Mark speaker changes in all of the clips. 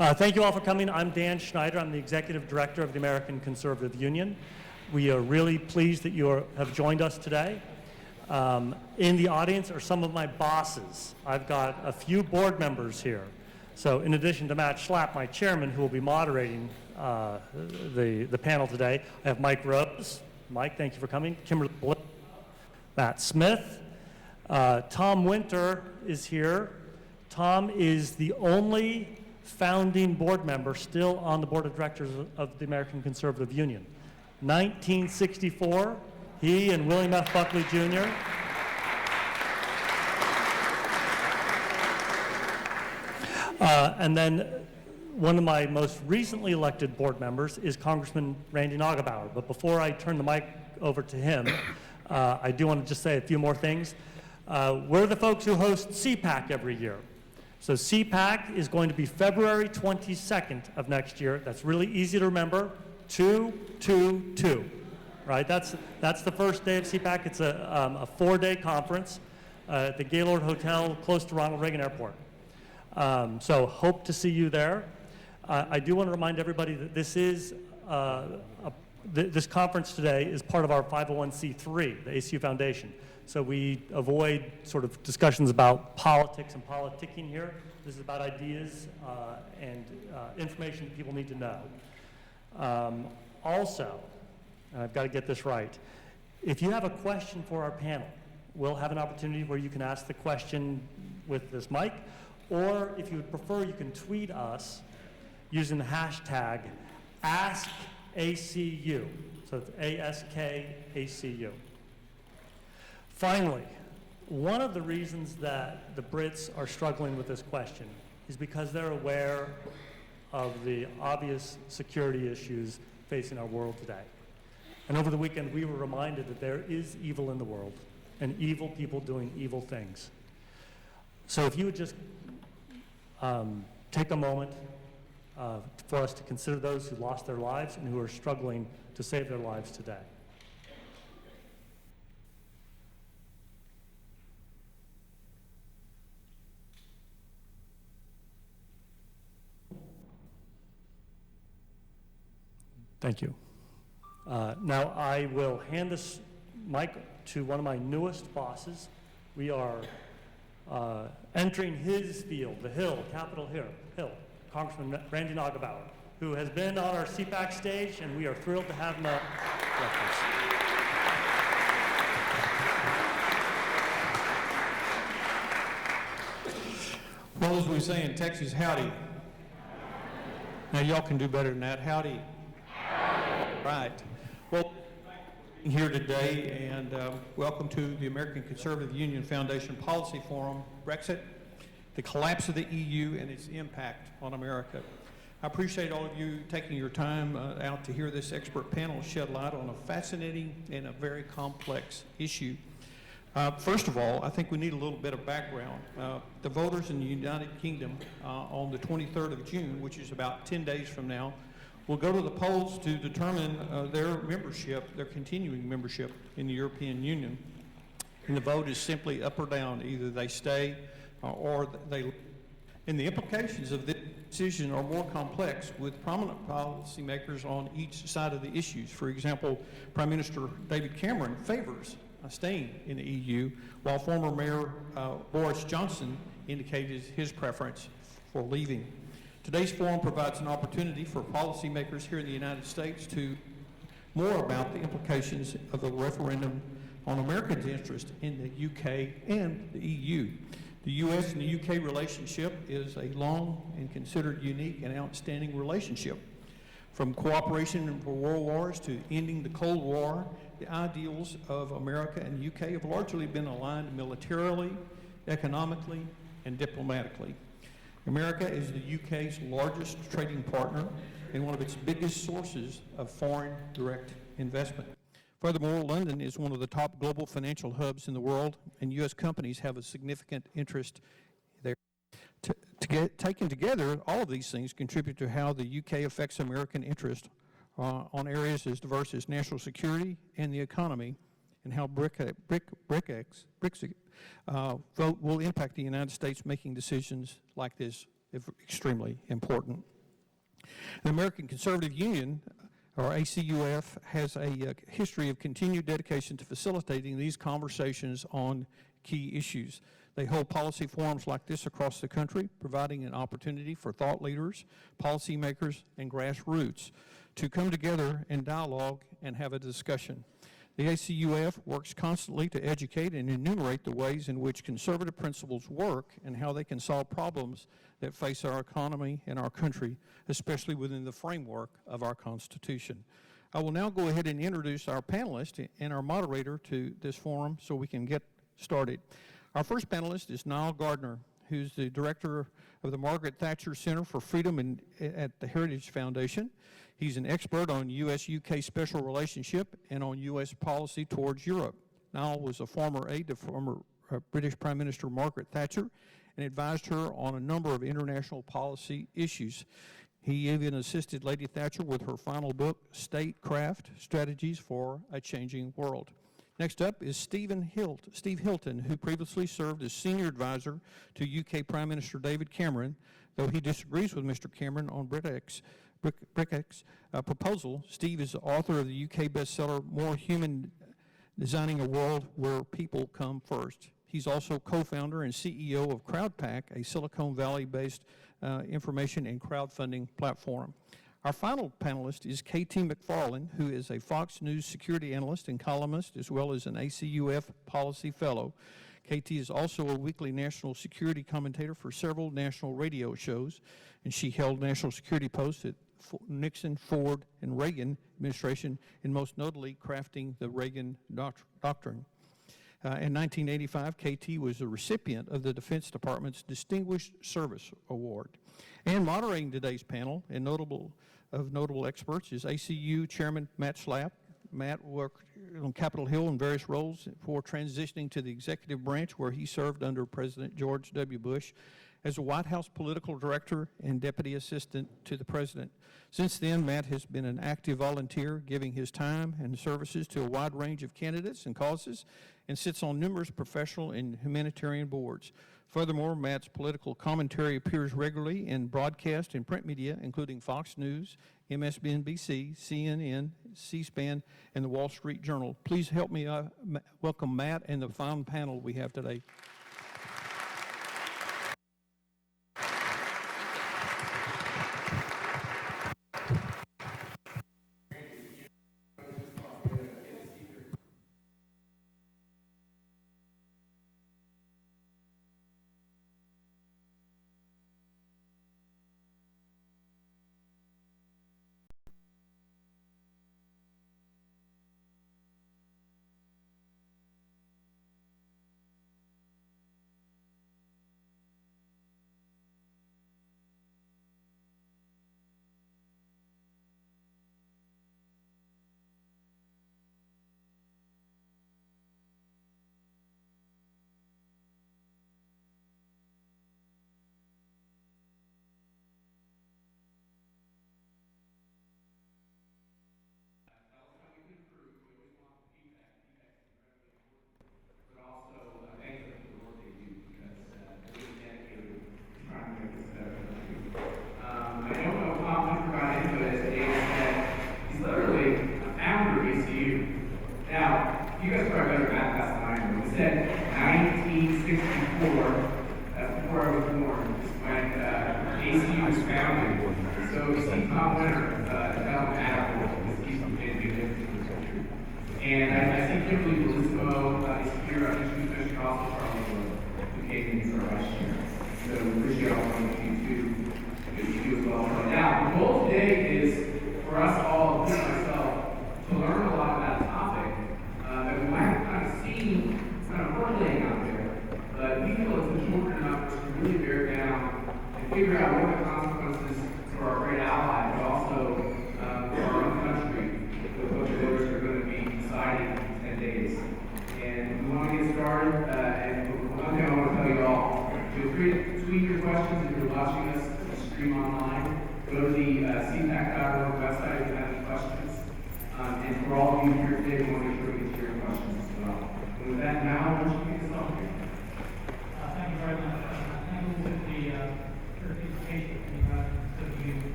Speaker 1: Thank you all for coming. I'm Dan Schneider. I'm the Executive Director of the American Conservative Union. We are really pleased that you have joined us today. In the audience are some of my bosses. I've got a few board members here. So in addition to Matt Schlapp, my chairman, who will be moderating the panel today, I have Mike Rose. Mike, thank you for coming. Kimberly Bliss, Matt Smith. Tom Winter is here. Tom is the only founding board member still on the board of directors of the American Conservative Union. 1964, he and William F. Buckley Jr. And then one of my most recently elected board members is Congressman Randy Nagelbauer. But before I turn the mic over to him, I do want to just say a few more things. We're the folks who host CPAC every year. So CPAC is going to be February 22nd of next year. That's really easy to remember, 222, right? That's the first day of CPAC. It's a 4-day conference at the Gaylord Hotel close to Ronald Reagan Airport. So hope to see you there. I do want to remind everybody that this is this conference today is part of our 501c3, the ACU Foundation. So we avoid sort of discussions about politics and politicking here. This is about ideas and information that people need to know. Also, and I've got to get this right, if you have a question for our panel, we'll have an opportunity where you can ask the question with this mic, or if you would prefer, you can tweet us using the hashtag AskACU. So it's ASKACU. Finally, one of the reasons that the Brits are struggling with this question is because they're aware of the obvious security issues facing our world today. And over the weekend, we were reminded that there is evil in the world and evil people doing evil things. So if you would just take a moment for us to consider those who lost their lives and who are struggling to save their lives today. Thank you. Now I will hand this mic to one of my newest bosses. We are entering his field, the Hill, Capitol Hill, Congressman Randy Nagelbauer, who has been on our CPAC stage, and we are thrilled to have him up.
Speaker 2: Well, as we say in Texas, howdy. Now y'all can do better than that. Howdy. Right. Well, here today, and welcome to the American Conservative Union Foundation Policy Forum, Brexit, the collapse of the EU and its impact on America. I appreciate all of you taking your time out to hear this expert panel shed light on a fascinating and a very complex issue. First of all, I think we need a little bit of background. The voters in the United Kingdom on the 23rd of June, which is about 10 days from now, will go to the polls to determine their membership, their continuing membership in the European Union. And the vote is simply up or down. Either they stay or they leave. And the implications of this decision are more complex with prominent policymakers on each side of the issues. For example, Prime Minister David Cameron favors staying in the EU, while former Mayor Boris Johnson indicated his preference for leaving. Today's forum provides an opportunity for policymakers here in the United States to more about the implications of the referendum on Americans' interest in the UK and the EU. The U.S. and the UK relationship is a long and considered unique and outstanding relationship. From cooperation in world wars to ending the Cold War, the ideals of America and the UK have largely been aligned militarily, economically, and diplomatically. America is the UK's largest trading partner and one of its biggest sources of foreign direct investment. Furthermore, London is one of the top global financial hubs in the world, and U.S. companies have a significant interest there. Taken together, all of these things contribute to how the UK affects American interest on areas as diverse as national security and the economy, and how Brexit vote will impact the United States making decisions like this extremely important. The American Conservative Union, or ACUF, has a history of continued dedication to facilitating these conversations on key issues. They hold policy forums like this across the country, providing an opportunity for thought leaders, policymakers, and grassroots to come together in dialogue and have a discussion. The ACUF works constantly to educate and enumerate the ways in which conservative principles work and how they can solve problems that face our economy and our country, especially within the framework of our Constitution. I will now go ahead and introduce our panelist and our moderator to this forum so we can get started. Our first panelist is Niall Gardner, who's the director of the Margaret Thatcher Center for Freedom at the Heritage Foundation. He's an expert on U.S.-UK special relationship and on U.S. policy towards Europe. Niall was a former aide to former British Prime Minister Margaret Thatcher and advised her on a number of international policy issues. He even assisted Lady Thatcher with her final book, Statecraft: Strategies for a Changing World. Next up is Steve Hilton, who previously served as senior advisor to UK Prime Minister David Cameron. Though he disagrees with Mr. Cameron on Brexit's proposal, Steve is the author of the UK bestseller, More Human: Designing a World Where People Come First. He's also co-founder and CEO of CrowdPack, a Silicon Valley-based information and crowdfunding platform. Our final panelist is KT McFarland, who is a Fox News security analyst and columnist, as well as an ACUF policy fellow. KT is also a weekly national security commentator for several national radio shows, and she held national security posts at Nixon, Ford, and Reagan administration, and most notably crafting the Reagan Doctrine. In 1985, KT was a recipient of the Defense Department's Distinguished Service Award. And moderating today's panel, and notable experts, is ACU Chairman Matt Schlapp. Matt worked on Capitol Hill in various roles before transitioning to the executive branch, where he served under President George W. Bush as a White House political director and deputy assistant to the president. Since then, Matt has been an active volunteer, giving his time and services to a wide range of candidates and causes, and sits on numerous professional and humanitarian boards. Furthermore, Matt's political commentary appears regularly in broadcast and print media, including Fox News, MSNBC, CNN, C-SPAN, and the Wall Street Journal. Please help me welcome Matt and the fine panel we have today.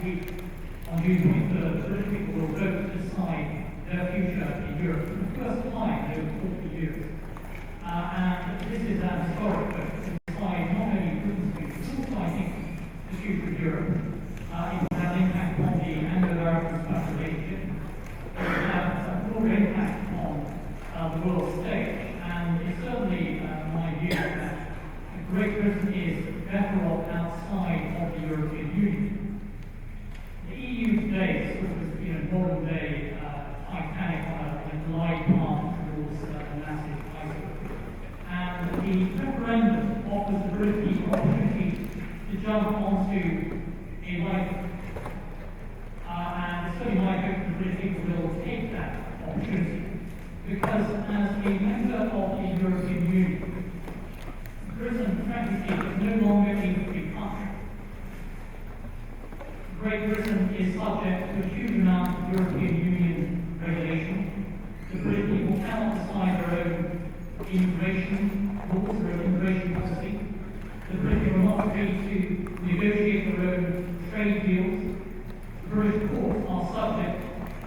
Speaker 3: week, on June 23rd, the British people will vote to decide their future in Europe for the first time in over 40 years. And this is an historic vote to decide not only Britain's future, but also, I think, the future of Europe. It will have an impact on the Anglo-American special relationship. It will have a broader impact on the world stage. And it's certainly my view that Great Britain is better off outside of the European Union. The EU today is sort of, modern day Titanic on a glide path towards a massive iceberg. And the referendum offers the British people opportunity to jump onto a life. And it's certainly my hope that the British people will take that opportunity. Because as a member of the European Union, Britain, frankly speaking, is no longer a free country. Great Britain is subject to a huge amount of European Union regulation. The British people cannot decide their own immigration rules, their own immigration policy. The British are not free to negotiate their own trade deals. The British courts are subject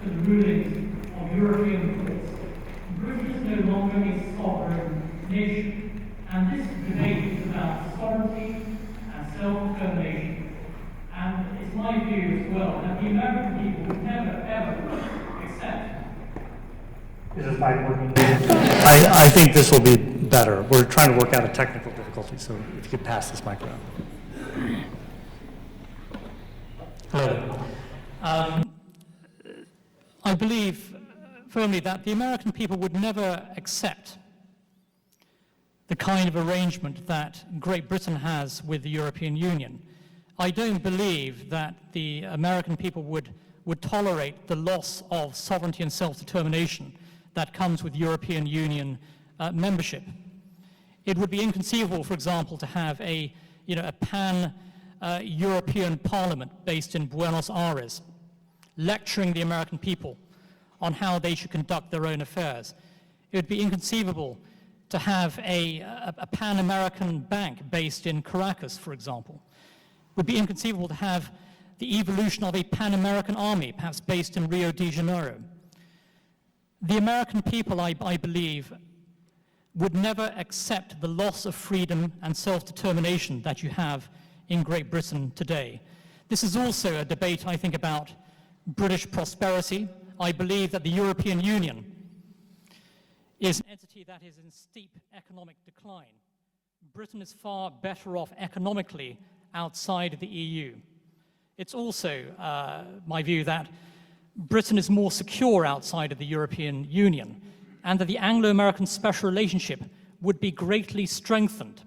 Speaker 3: to the rulings of European courts. Britain is no longer a sovereign nation. And this debate is about sovereignty and self-determination. And it's my view as well that the American people would never, ever accept.
Speaker 1: Is this mic working? I think this will be better. We're trying to work out a technical difficulty, so if you could pass this mic around.
Speaker 4: Hello. I believe firmly that the American people would never accept the kind of arrangement that Great Britain has with the European Union. I don't believe that the American people would tolerate the loss of sovereignty and self-determination that comes with European Union membership. It would be inconceivable, for example, to have a pan-European parliament based in Buenos Aires, lecturing the American people on how they should conduct their own affairs. It would be inconceivable to have a pan-American bank based in Caracas, for example. It would be inconceivable to have the evolution of a pan-American army, perhaps based in Rio de Janeiro. The American people, I believe, would never accept the loss of freedom and self-determination that you have in Great Britain today. This is also a debate, I think, about British prosperity. I believe that the European Union is an entity that is in steep economic decline. Britain is far better off economically outside of the EU. It's also my view that Britain is more secure outside of the European Union, and that the Anglo-American special relationship would be greatly strengthened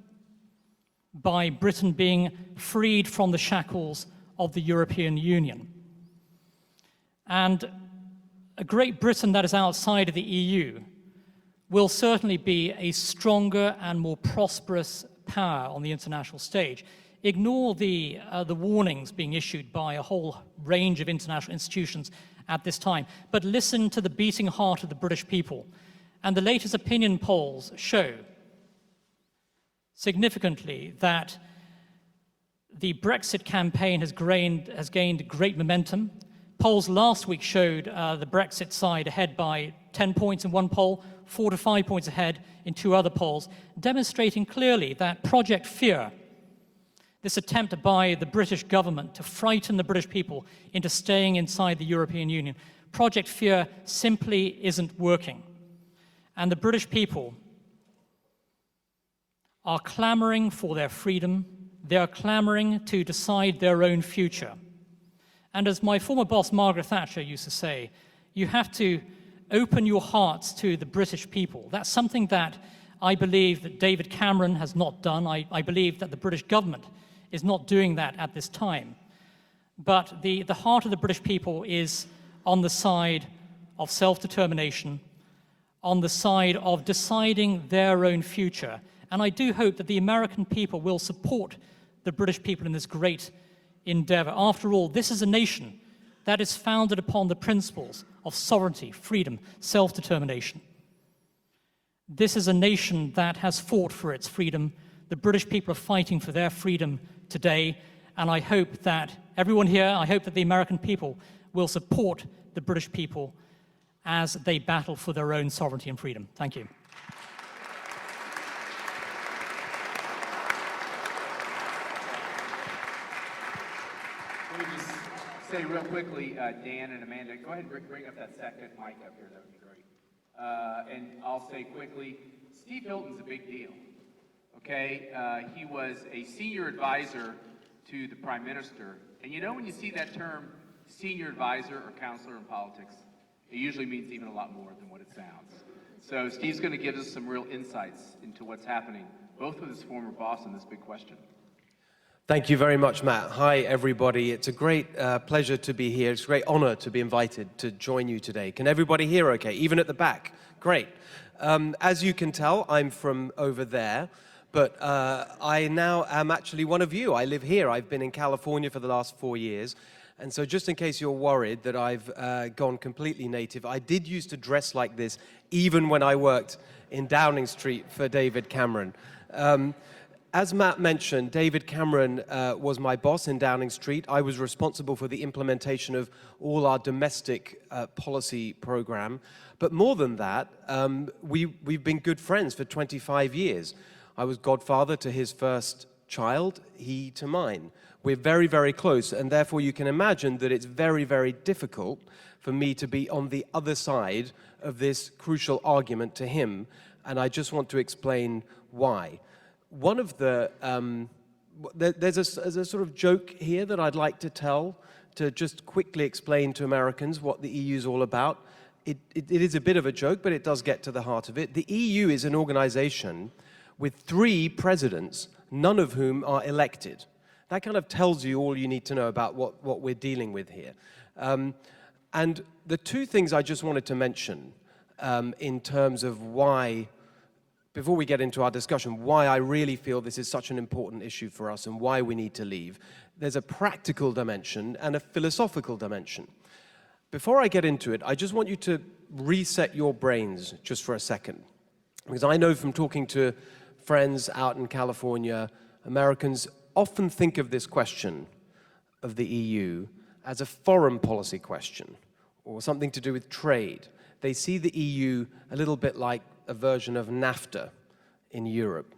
Speaker 4: by Britain being freed from the shackles of the European Union. And a Great Britain that is outside of the EU will certainly be a stronger and more prosperous power on the international stage. Ignore the warnings being issued by a whole range of international institutions at this time, but listen to the beating heart of the British people. And the latest opinion polls show significantly that the Brexit campaign has gained great momentum. Polls last week showed the Brexit side ahead by 10 points in one poll, 4 to 5 points ahead in two other polls, demonstrating clearly that Project Fear, this attempt by the British government to frighten the British people into staying inside the European Union, Project Fear simply isn't working. And the British people are clamoring for their freedom. They are clamoring to decide their own future. And as my former boss, Margaret Thatcher, used to say, you have to open your hearts to the British people. That's something that I believe that David Cameron has not done. I believe that the British government is not doing that at this time. But the heart of the British people is on the side of self-determination, on the side of deciding their own future. And I do hope that the American people will support the British people in this great endeavor. After all, this is a nation that is founded upon the principles of sovereignty, freedom, self-determination. This is a nation that has fought for its freedom. The British people are fighting for their freedom today, And I hope that everyone here, I hope that the American people will support the British people as they battle for their own sovereignty and freedom. Thank you.
Speaker 5: Let me just say real quickly, Dan and Amanda, go ahead and bring up that second mic up here. That would be great. And I'll say quickly, Steve Hilton's a big deal. Okay, he was a senior advisor to the Prime Minister. And you know when you see that term, senior advisor or counselor in politics, it usually means even a lot more than what it sounds. So Steve's going to give us some real insights into what's happening, both with his former boss and this big question.
Speaker 6: Thank you very much, Matt. Hi, everybody. It's a great pleasure to be here. It's a great honor to be invited to join you today. Can everybody hear okay, even at the back? Great. As you can tell, I'm from over there, but I now am actually one of you. I live here. I've been in California for the last 4 years. And so just in case you're worried that I've gone completely native, I did used to dress like this even when I worked in Downing Street for David Cameron. As Matt mentioned, David Cameron was my boss in Downing Street. I was responsible for the implementation of all our domestic policy program. But more than that, we've been good friends for 25 years. I was godfather to his first child, he to mine. We're very, very close, and therefore you can imagine that it's very, very difficult for me to be on the other side of this crucial argument to him, and I just want to explain why. One of the, there's a sort of joke here that I'd like to tell to just quickly explain to Americans what the EU is all about. It is a bit of a joke, but it does get to the heart of it. The EU is an organization with 3 presidents, none of whom are elected. That kind of tells you all you need to know about what we're dealing with here. And the 2 things I just wanted to mention in terms of why, before we get into our discussion, why I really feel this is such an important issue for us and why we need to leave. There's a practical dimension and a philosophical dimension. Before I get into it, I just want you to reset your brains just for a second. Because I know from talking to friends out in California, Americans often think of this question of the EU as a foreign policy question or something to do with trade. They see the EU a little bit like a version of NAFTA in Europe.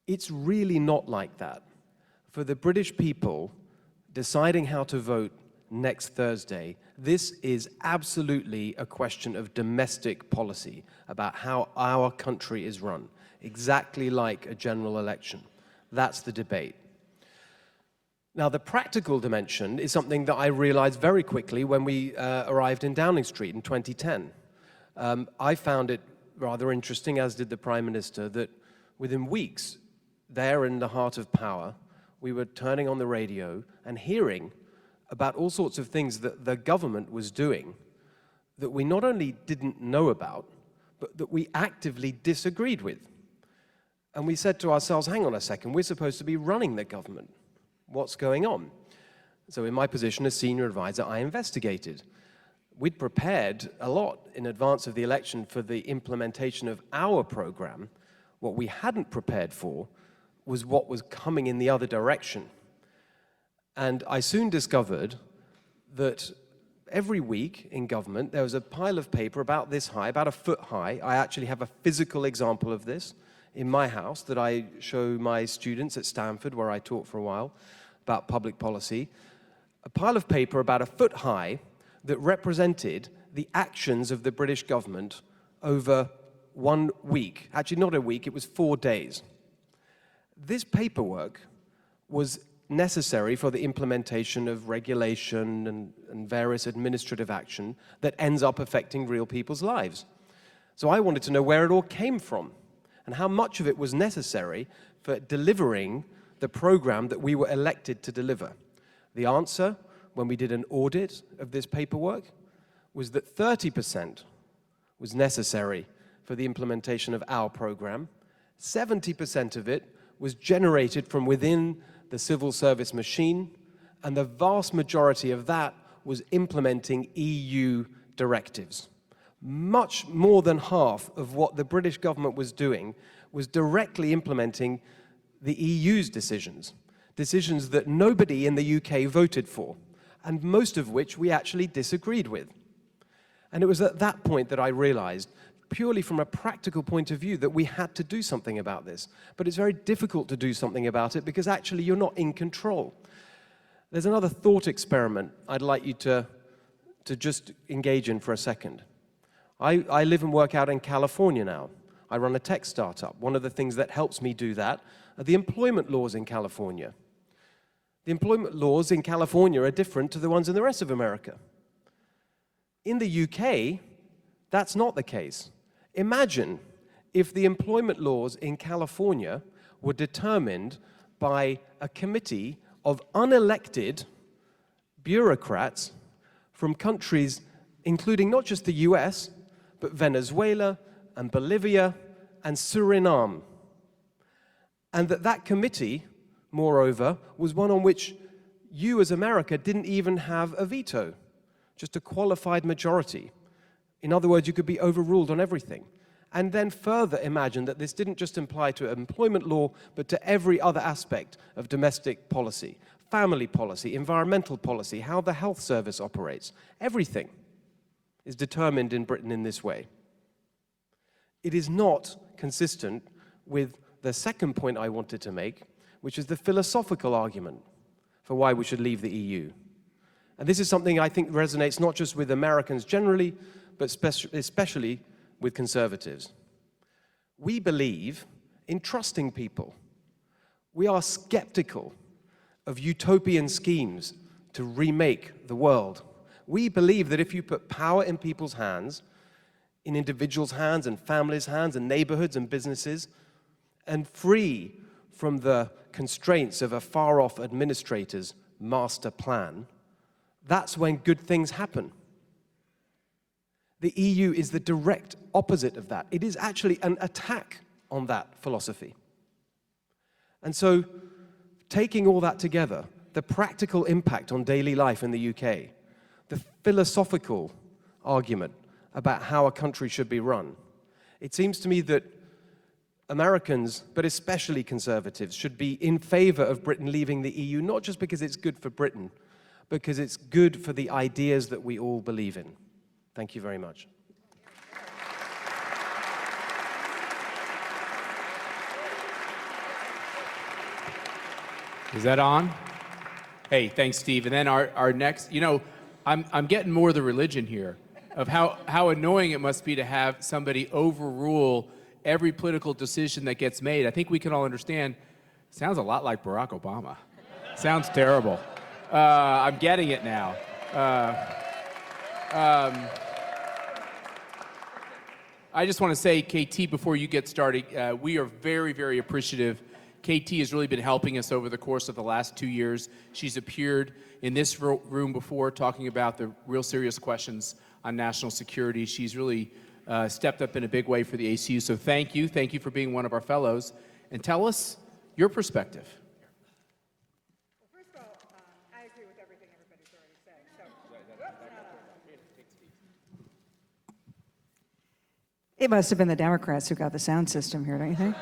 Speaker 6: It's really not like that. For the British people deciding how to vote next Thursday, this is absolutely a question of domestic policy about how our country is run, exactly like a general election. That's the debate. Now, the practical dimension is something that I realized very quickly when we arrived in Downing Street in 2010. I found it rather interesting, as did the Prime Minister, that within weeks, there in the heart of power, we were turning on the radio and hearing about all sorts of things that the government was doing that we not only didn't know about, but that we actively disagreed with. And we said to ourselves, hang on a second, we're supposed to be running the government. What's going on? So in my position as senior advisor, I investigated. We'd prepared a lot in advance of the election for the implementation of our program. What we hadn't prepared for was what was coming in the other direction. And I soon discovered that every week in government, there was a pile of paper about this high, about a foot high. I actually have a physical example of this in my house that I show my students at Stanford, where I taught for a while about public policy. A pile of paper about a foot high that represented the actions of the British government over 1 week. Actually, not a week, it was 4 days. This paperwork was necessary for the implementation of regulation and various administrative action that ends up affecting real people's lives. So I wanted to know where it all came from and how much of it was necessary for delivering the program that we were elected to deliver. The answer, when we did an audit of this paperwork, was that 30% was necessary for the implementation of our program. 70% of it was generated from within the civil service machine, and the vast majority of that was implementing EU directives. Much more than half of what the British government was doing was directly implementing the EU's decisions. decisions that nobody in the UK voted for, and most of which we actually disagreed with. And it was at that point that I realized, purely from a practical point of view, that we had to do something about this. But it's very difficult to do something about it because actually you're not in control. There's another thought experiment I'd like you to just engage in for a second. I live and work out in California now. I run a tech startup. One of the things that helps me do that are the employment laws in California. The employment laws in California are different to the ones in the rest of America. In the UK, that's not the case. Imagine if the employment laws in California were determined by a committee of unelected bureaucrats from countries including not just the US, but Venezuela and Bolivia and Suriname. And that committee, moreover, was one on which you as America didn't even have a veto, just a qualified majority. In other words, you could be overruled on everything. And then further imagine that this didn't just apply to employment law, but to every other aspect of domestic policy, family policy, environmental policy, how the health service operates. Everything is determined in Britain in this way. It is not consistent with the second point I wanted to make, which is the philosophical argument for why we should leave the EU. And this is something I think resonates not just with Americans generally, but especially with conservatives. We believe in trusting people. We are skeptical of utopian schemes to remake the world. We believe that if you put power in people's hands, in individuals' hands and families' hands and neighborhoods and businesses, and free from the constraints of a far-off administrator's master plan, that's when good things happen. The EU is the direct opposite of that. It is actually an attack on that philosophy. And so, taking all that together, the practical impact on daily life in the UK, the philosophical argument about how a country should be run, it seems to me that Americans, but especially conservatives, should be in favor of Britain leaving the EU, not just because it's good for Britain, because it's good for the ideas that we all believe in. Thank you very much.
Speaker 5: Is that on? Hey, thanks, Steve. And then our next, I'm getting more of the religion here of how annoying it must be to have somebody overrule every political decision that gets made. I think we can all understand, sounds a lot like Barack Obama. Sounds terrible. I'm getting it now. I just want to say, KT, before you get started, we are very, very appreciative. KT has really been helping us over the course of the last 2 years. She's appeared in this room before talking about the real serious questions on national security. She's really stepped up in a big way for the ACU. So thank you. Thank you for being one of our fellows. And tell us your perspective.
Speaker 7: Well, first of all, I agree with everything everybody's already said. It must have been the Democrats who got the sound system here, don't you think?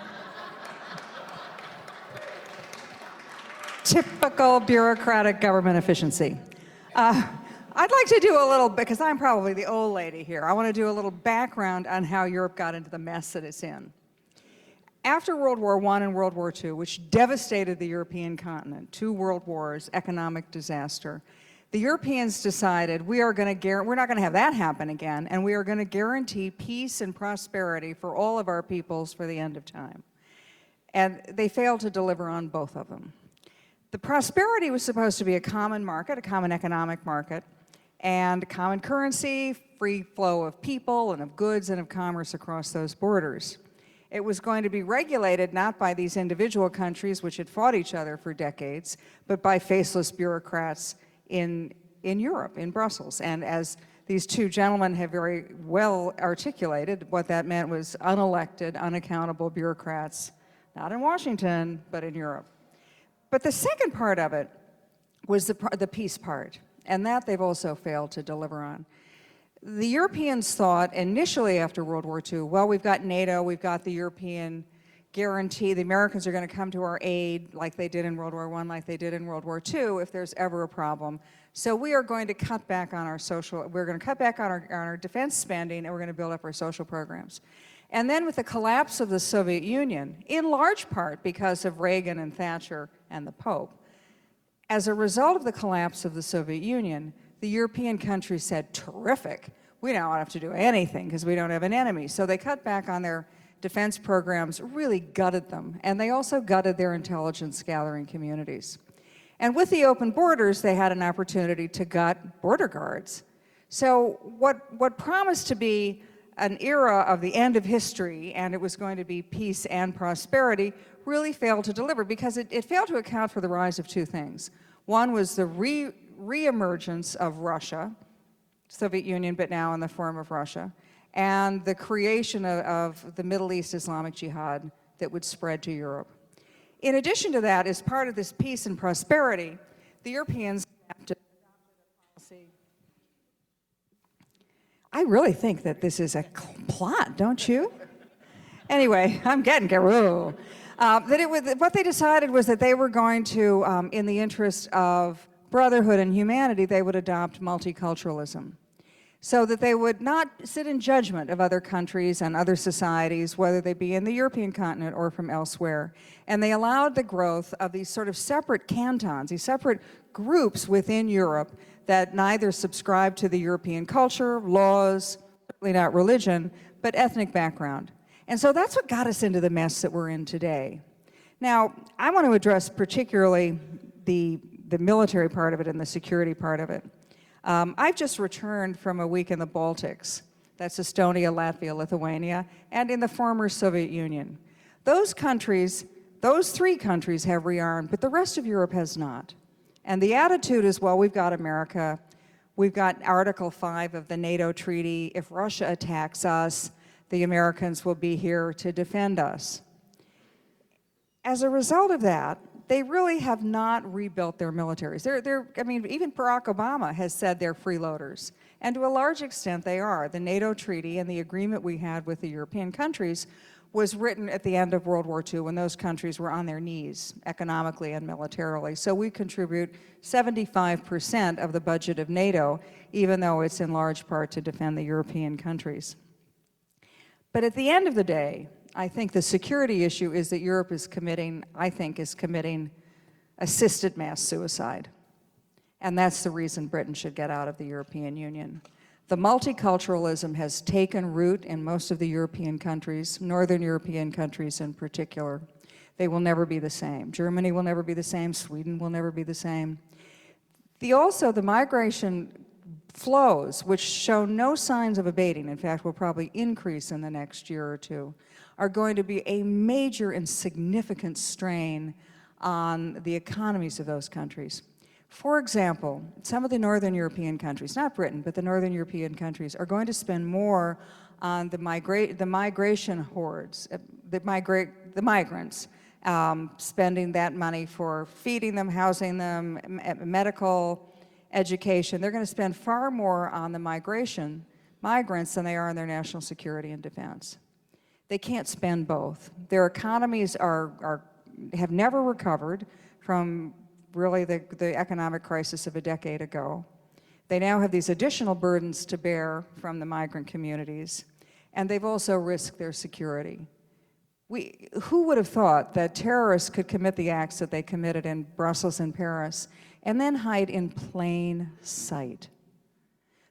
Speaker 7: Typical bureaucratic government efficiency. I'd like to do a little, because I'm probably the old lady here, I want to do a little background on how Europe got into the mess that it's in. After World War I and World War II, which devastated the European continent, 2 world wars, economic disaster, the Europeans decided we're not going to have that happen again, and we are going to guarantee peace and prosperity for all of our peoples for the end of time. And they failed to deliver on both of them. The prosperity was supposed to be a common market, a common economic market, and common currency, free flow of people and of goods and of commerce across those borders. It was going to be regulated not by these individual countries which had fought each other for decades, but by faceless bureaucrats in Europe, in Brussels. And as these 2 gentlemen have very well articulated, what that meant was unelected, unaccountable bureaucrats, not in Washington, but in Europe. But the second part of it was the peace part, and that they've also failed to deliver on. The Europeans thought initially after World War II, well, we've got NATO, we've got the European guarantee the Americans are going to come to our aid like they did in World War I, like they did in World War II, if there's ever a problem. So we are going to cut back on we're going to cut back on our defense spending, and we're going to build up our social programs. And then with the collapse of the Soviet Union, in large part because of Reagan and Thatcher and the Pope, as a result of the collapse of the Soviet Union, the European countries said, terrific, we don't have to do anything because we don't have an enemy. So they cut back on their defense programs, really gutted them. And they also gutted their intelligence gathering communities. And with the open borders, they had an opportunity to gut border guards. So what promised to be an era of the end of history, and it was going to be peace and prosperity, really failed to deliver because it failed to account for the rise of two things. One was the re-emergence of Russia, Soviet Union, but now in the form of Russia, and the creation of the Middle East Islamic Jihad that would spread to Europe. In addition to that, as part of this peace and prosperity, the Europeans adopted a policy. I really think that this is a plot, don't you? Anyway, I'm getting carried. What they decided was that they were going to, in the interest of brotherhood and humanity, they would adopt multiculturalism, so that they would not sit in judgment of other countries and other societies, whether they be in the European continent or from elsewhere. And they allowed the growth of these sort of separate cantons, these separate groups within Europe that neither subscribe to the European culture, laws, certainly not religion, but ethnic background. And so that's what got us into the mess that we're in today. Now, I want to address particularly the military part of it and the security part of it. I've just returned from a week in the Baltics. That's Estonia, Latvia, Lithuania, and in the former Soviet Union. Those countries, those three countries have rearmed, but the rest of Europe has not. And the attitude is, well, we've got America, we've got Article 5 of the NATO treaty. If Russia attacks us, the Americans will be here to defend us. As a result of that, they really have not rebuilt their militaries. I mean, even Barack Obama has said they're freeloaders. And to a large extent, they are. The NATO treaty and the agreement we had with the European countries was written at the end of World War II when those countries were on their knees, economically and militarily. So we contribute 75% of the budget of NATO, even though it's in large part to defend the European countries. But at the end of the day, I think the security issue is that Europe is committing assisted mass suicide. And that's the reason Britain should get out of the European Union. The multiculturalism has taken root in most of the European countries, Northern European countries in particular. They will never be the same. Germany will never be the same. Sweden will never be the same. The migration flows, which show no signs of abating, in fact, will probably increase in the next year or two, are going to be a major and significant strain on the economies of those countries. For example, some of the Northern European countries, not Britain, but the Northern European countries, are going to spend more on the migration hordes, the migrants, spending that money for feeding them, housing them, medical, education. They're going to spend far more on the migrants than they are on their national security and defense. They can't spend both. Their economies have never recovered from really the economic crisis of a decade ago. They now have these additional burdens to bear from the migrant communities, and they've also risked their security. Who would have thought that terrorists could commit the acts that they committed in Brussels and Paris and then hide in plain sight?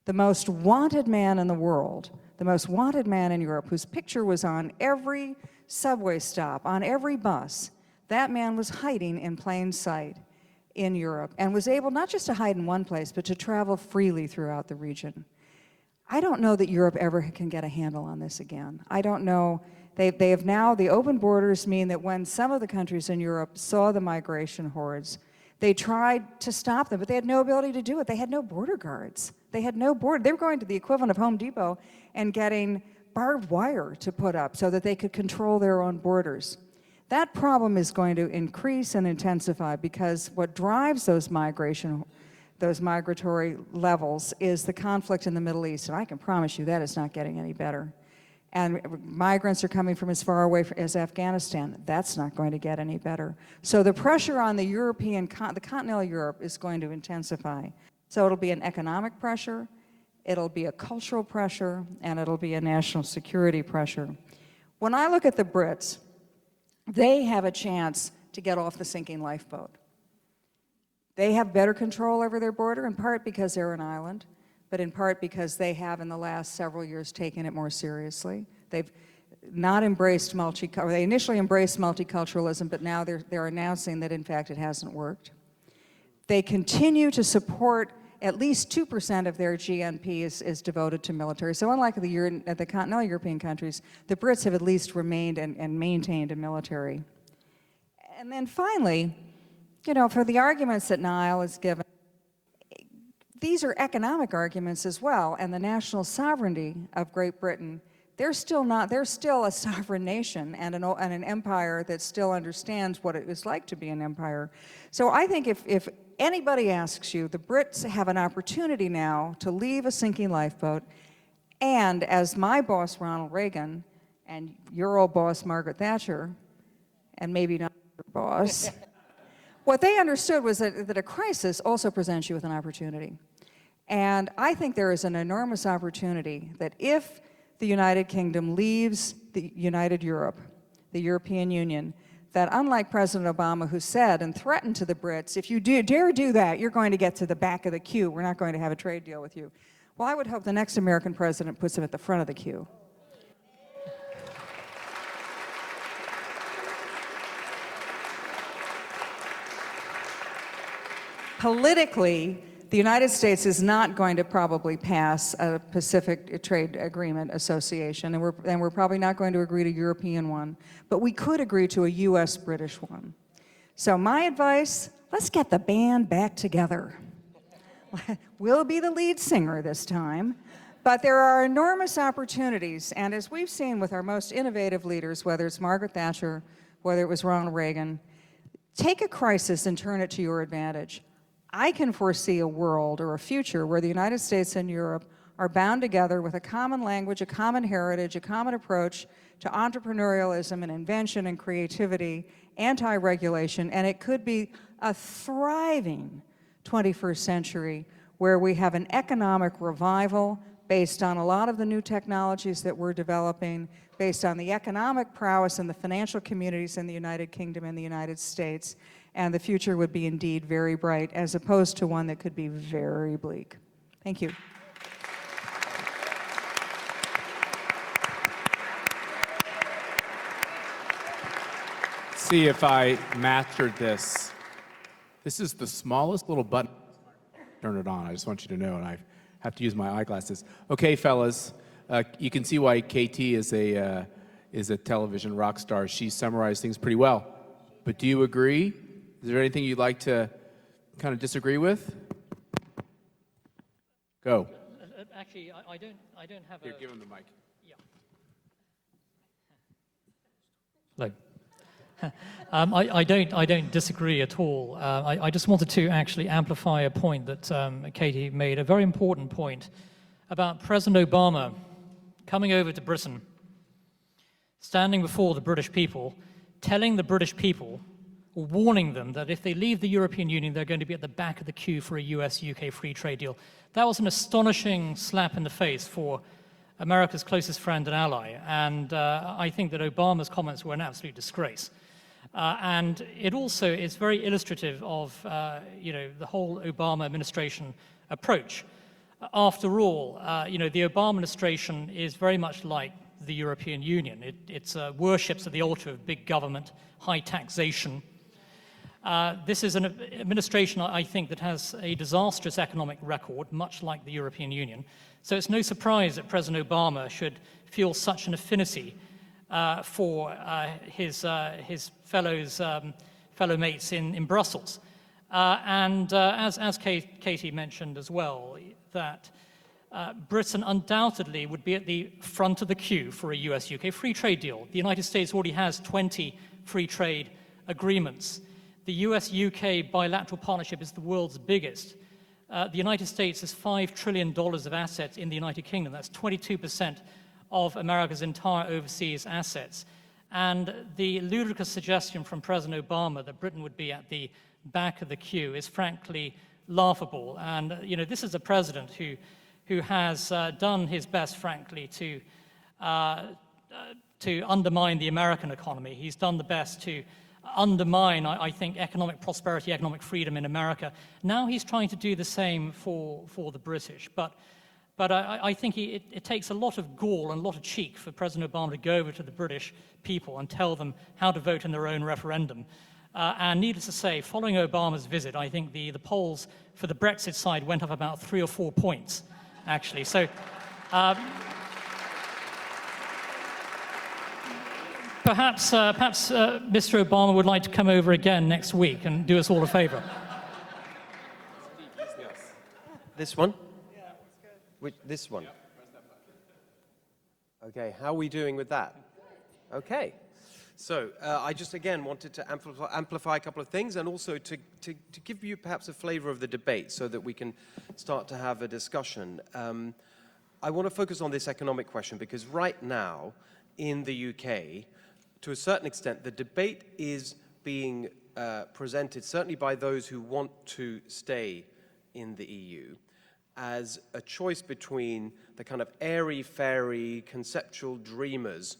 Speaker 7: The most wanted man in the world, the most wanted man in Europe, whose picture was on every subway stop, on every bus, that man was hiding in plain sight in Europe and was able not just to hide in one place, but to travel freely throughout the region. I don't know that Europe ever can get a handle on this again. I don't know. They have now, the open borders mean that when some of the countries in Europe saw the migration hordes, they tried to stop them, but they had no ability to do it. They had no border guards. They had no border. They were going to the equivalent of Home Depot and getting barbed wire to put up so that they could control their own borders. That problem is going to increase and intensify because what drives those migratory levels is the conflict in the Middle East, and I can promise you that is not getting any better. and migrants are coming from as far away as Afghanistan. That's not going to get any better. So the pressure on the the continental Europe is going to intensify. So it'll be an economic pressure, it'll be a cultural pressure, and it'll be a national security pressure. When I look at the Brits, they have a chance to get off the sinking lifeboat. They have better control over their border, in part because they're an island, but in part because they have, in the last several years, taken it more seriously. They've not embraced they initially embraced multiculturalism, but now they're announcing that, in fact, it hasn't worked. They continue to support at least 2% of their GNP is devoted to military. So unlike the continental European countries, the Brits have at least remained and maintained a military. And then finally, you know, for the arguments that Niall has given, these are economic arguments as well, and the national sovereignty of Great Britain, they're still a sovereign nation and an empire that still understands what it was like to be an empire. So I think if anybody asks you, the Brits have an opportunity now to leave a sinking lifeboat, and as my boss Ronald Reagan and your old boss Margaret Thatcher, and maybe not your boss, what they understood was that a crisis also presents you with an opportunity. And I think there is an enormous opportunity that if the United Kingdom leaves the United Europe, the European Union, that unlike President Obama, who said and threatened to the Brits, if you dare do that, you're going to get to the back of the queue. We're not going to have a trade deal with you. Well, I would hope the next American president puts him at the front of the queue. Politically, the United States is not going to probably pass a Pacific Trade Agreement Association, and we're probably not going to agree to a European one, but we could agree to a US-British one. So my advice, let's get the band back together. We'll be the lead singer this time, but there are enormous opportunities, and as we've seen with our most innovative leaders, whether it's Margaret Thatcher, whether it was Ronald Reagan, take a crisis and turn it to your advantage. I can foresee a world or a future where the United States and Europe are bound together with a common language, a common heritage, a common approach to entrepreneurialism and invention and creativity, anti-regulation, and it could be a thriving 21st century where we have an economic revival based on a lot of the new technologies that we're developing, based on the economic prowess and the financial communities in the United Kingdom and the United States. And the future would be indeed very bright, as opposed to one that could be very bleak. Thank you.
Speaker 5: See if I mastered this. This is the smallest little button. Turn it on. I just want you to know, and I have to use my eyeglasses. Okay, fellas, you can see why KT is a television rock star. She summarized things pretty well. But do you agree? Is there anything you'd like to kind of disagree with? Go.
Speaker 4: Actually, I don't have
Speaker 5: Here, give him the mic.
Speaker 4: Yeah. Hello. I don't disagree at all. I just wanted to actually amplify a point that Katie made, a very important point about President Obama coming over to Britain, standing before the British people, telling the British people, or warning them that if they leave the European Union, they're going to be at the back of the queue for a US-UK free trade deal. That was an astonishing slap in the face for America's closest friend and ally, and I think that Obama's comments were an absolute disgrace. And it also is very illustrative of the whole Obama administration approach. After all, the Obama administration is very much like the European Union. It worships at the altar of big government, high taxation. This is an administration, I think, that has a disastrous economic record, much like the European Union. So it's no surprise that President Obama should feel such an affinity for his fellow mates in Brussels. And as Katie mentioned as well, that Britain undoubtedly would be at the front of the queue for a US-UK free trade deal. The United States already has 20 free trade agreements. The US-UK bilateral partnership is the world's biggest. The United States has $5 trillion of assets in the United Kingdom. That's 22% of America's entire overseas assets. And the ludicrous suggestion from President Obama that Britain would be at the back of the queue is frankly laughable. And you know, this is a president who has done his best, frankly, to undermine the American economy. He's done the best to undermine, I think, economic prosperity, economic freedom in America. Now he's trying to do the same for the British. But I think it takes a lot of gall and a lot of cheek for President Obama to go over to the British people and tell them how to vote in their own referendum. And needless to say, following Obama's visit, I think the polls for the Brexit side went up about 3 or 4 points, actually. So perhaps Mr. Obama would like to come over again next week and do us all a favor.
Speaker 6: This one? This one? Okay, how are we doing with that? Okay. So I just, again, wanted to amplify a couple of things and also to give you perhaps a flavor of the debate so that we can start to have a discussion. I want to focus on this economic question because right now in the UK, to a certain extent, the debate is being presented, certainly by those who want to stay in the EU, as a choice between the kind of airy-fairy, conceptual dreamers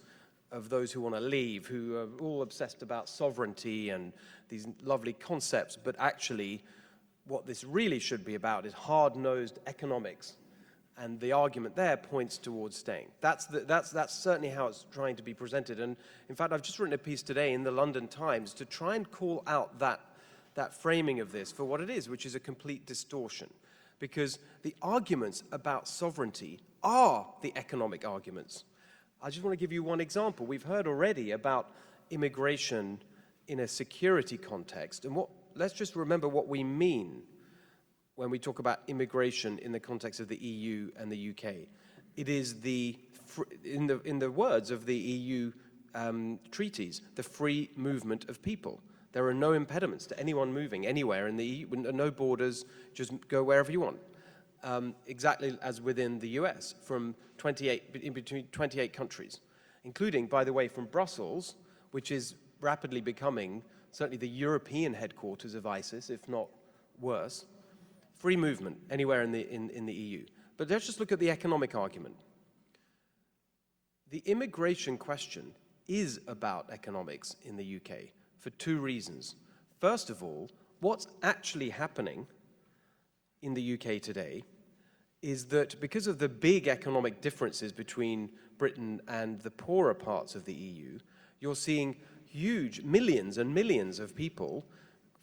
Speaker 6: of those who want to leave, who are all obsessed about sovereignty and these lovely concepts, but actually what this really should be about is hard-nosed economics. And the argument there points towards staying. That's certainly how it's trying to be presented. And in fact, I've just written a piece today in the London Times to try and call out that framing of this for what it is, which is a complete distortion. Because the arguments about sovereignty are the economic arguments. I just want to give you one example. We've heard already about immigration in a security context. And let's just remember what we mean when we talk about immigration in the context of the EU and the UK. It is in the words of the EU treaties, the free movement of people. There are no impediments to anyone moving anywhere in the EU, no borders, just go wherever you want. Exactly as within the US, between 28 countries, including, by the way, from Brussels, which is rapidly becoming certainly the European headquarters of ISIS, if not worse. Free movement anywhere in the EU. But let's just look at the economic argument. The immigration question is about economics in the UK for 2 reasons. First of all, what's actually happening in the UK today is that because of the big economic differences between Britain and the poorer parts of the EU, you're seeing huge millions and millions of people,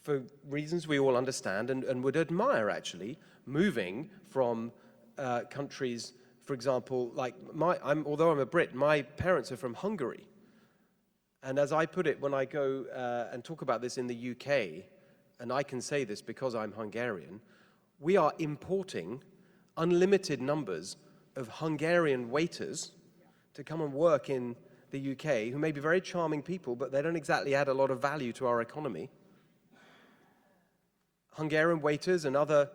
Speaker 6: for reasons we all understand and would admire actually, moving from countries, for example, like although I'm a Brit, my parents are from Hungary. And as I put it, when I go and talk about this in the UK, and I can say this because I'm Hungarian, we are importing unlimited numbers of Hungarian waiters to come and work in the UK, who may be very charming people, but they don't exactly add a lot of value to our economy. Hungarian waiters and other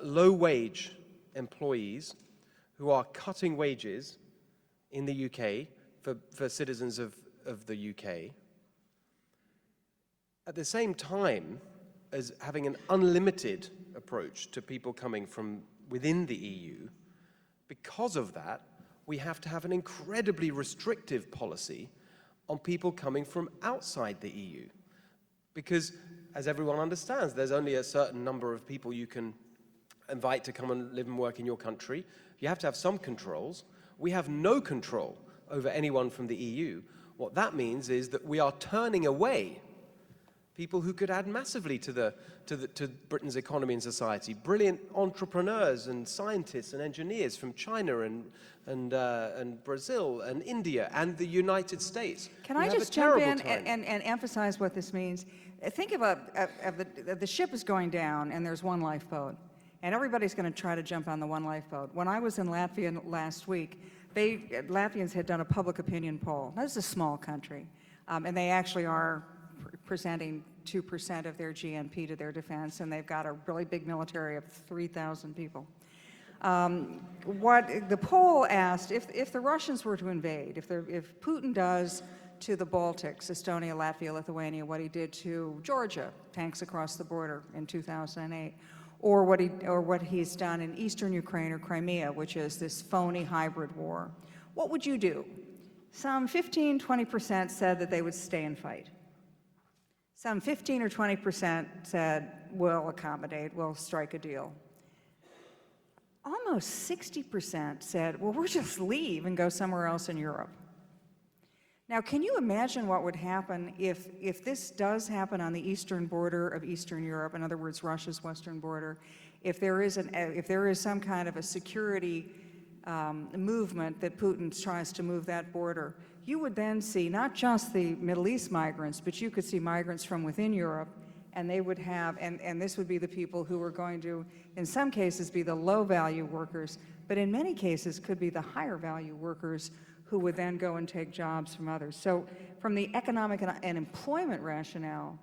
Speaker 6: low-wage employees who are cutting wages in the UK for citizens of the UK, at the same time as having an unlimited approach to people coming from within the EU. Because of that, we have to have an incredibly restrictive policy on people coming from outside the EU. Because, as everyone understands, there's only a certain number of people you can invite to come and live and work in your country. You have to have some controls. We have no control over anyone from the EU. What that means is that we are turning away people who could add massively to Britain's economy and society, brilliant entrepreneurs and scientists and engineers from China and Brazil and India and the United States.
Speaker 7: Can I just jump in and emphasize what this means? Think of the ship is going down and there's one lifeboat, and everybody's going to try to jump on the one lifeboat. When I was in Latvia last week, Latvians had done a public opinion poll. That is a small country, and they actually are presenting 2% of their GNP to their defense, and they've got a really big military of 3,000 people. What the poll asked, if the Russians were to invade, if Putin does to the Baltics, Estonia, Latvia, Lithuania, what he did to Georgia, tanks across the border in 2008, or what he's done in eastern Ukraine or Crimea, which is this phony hybrid war, what would you do? Some 15–20% said that they would stay and fight. Some 15 or 20% said, we'll accommodate, we'll strike a deal. Almost 60% said, well, we'll just leave and go somewhere else in Europe. Now, can you imagine what would happen if this does happen on the eastern border of Eastern Europe, in other words, Russia's western border, if there is some kind of a security movement that Putin tries to move that border, you would then see not just the Middle East migrants, but you could see migrants from within Europe, and they would have, and this would be the people who are going to, in some cases, be the low-value workers, but in many cases could be the higher-value workers who would then go and take jobs from others. So from the economic and employment rationale,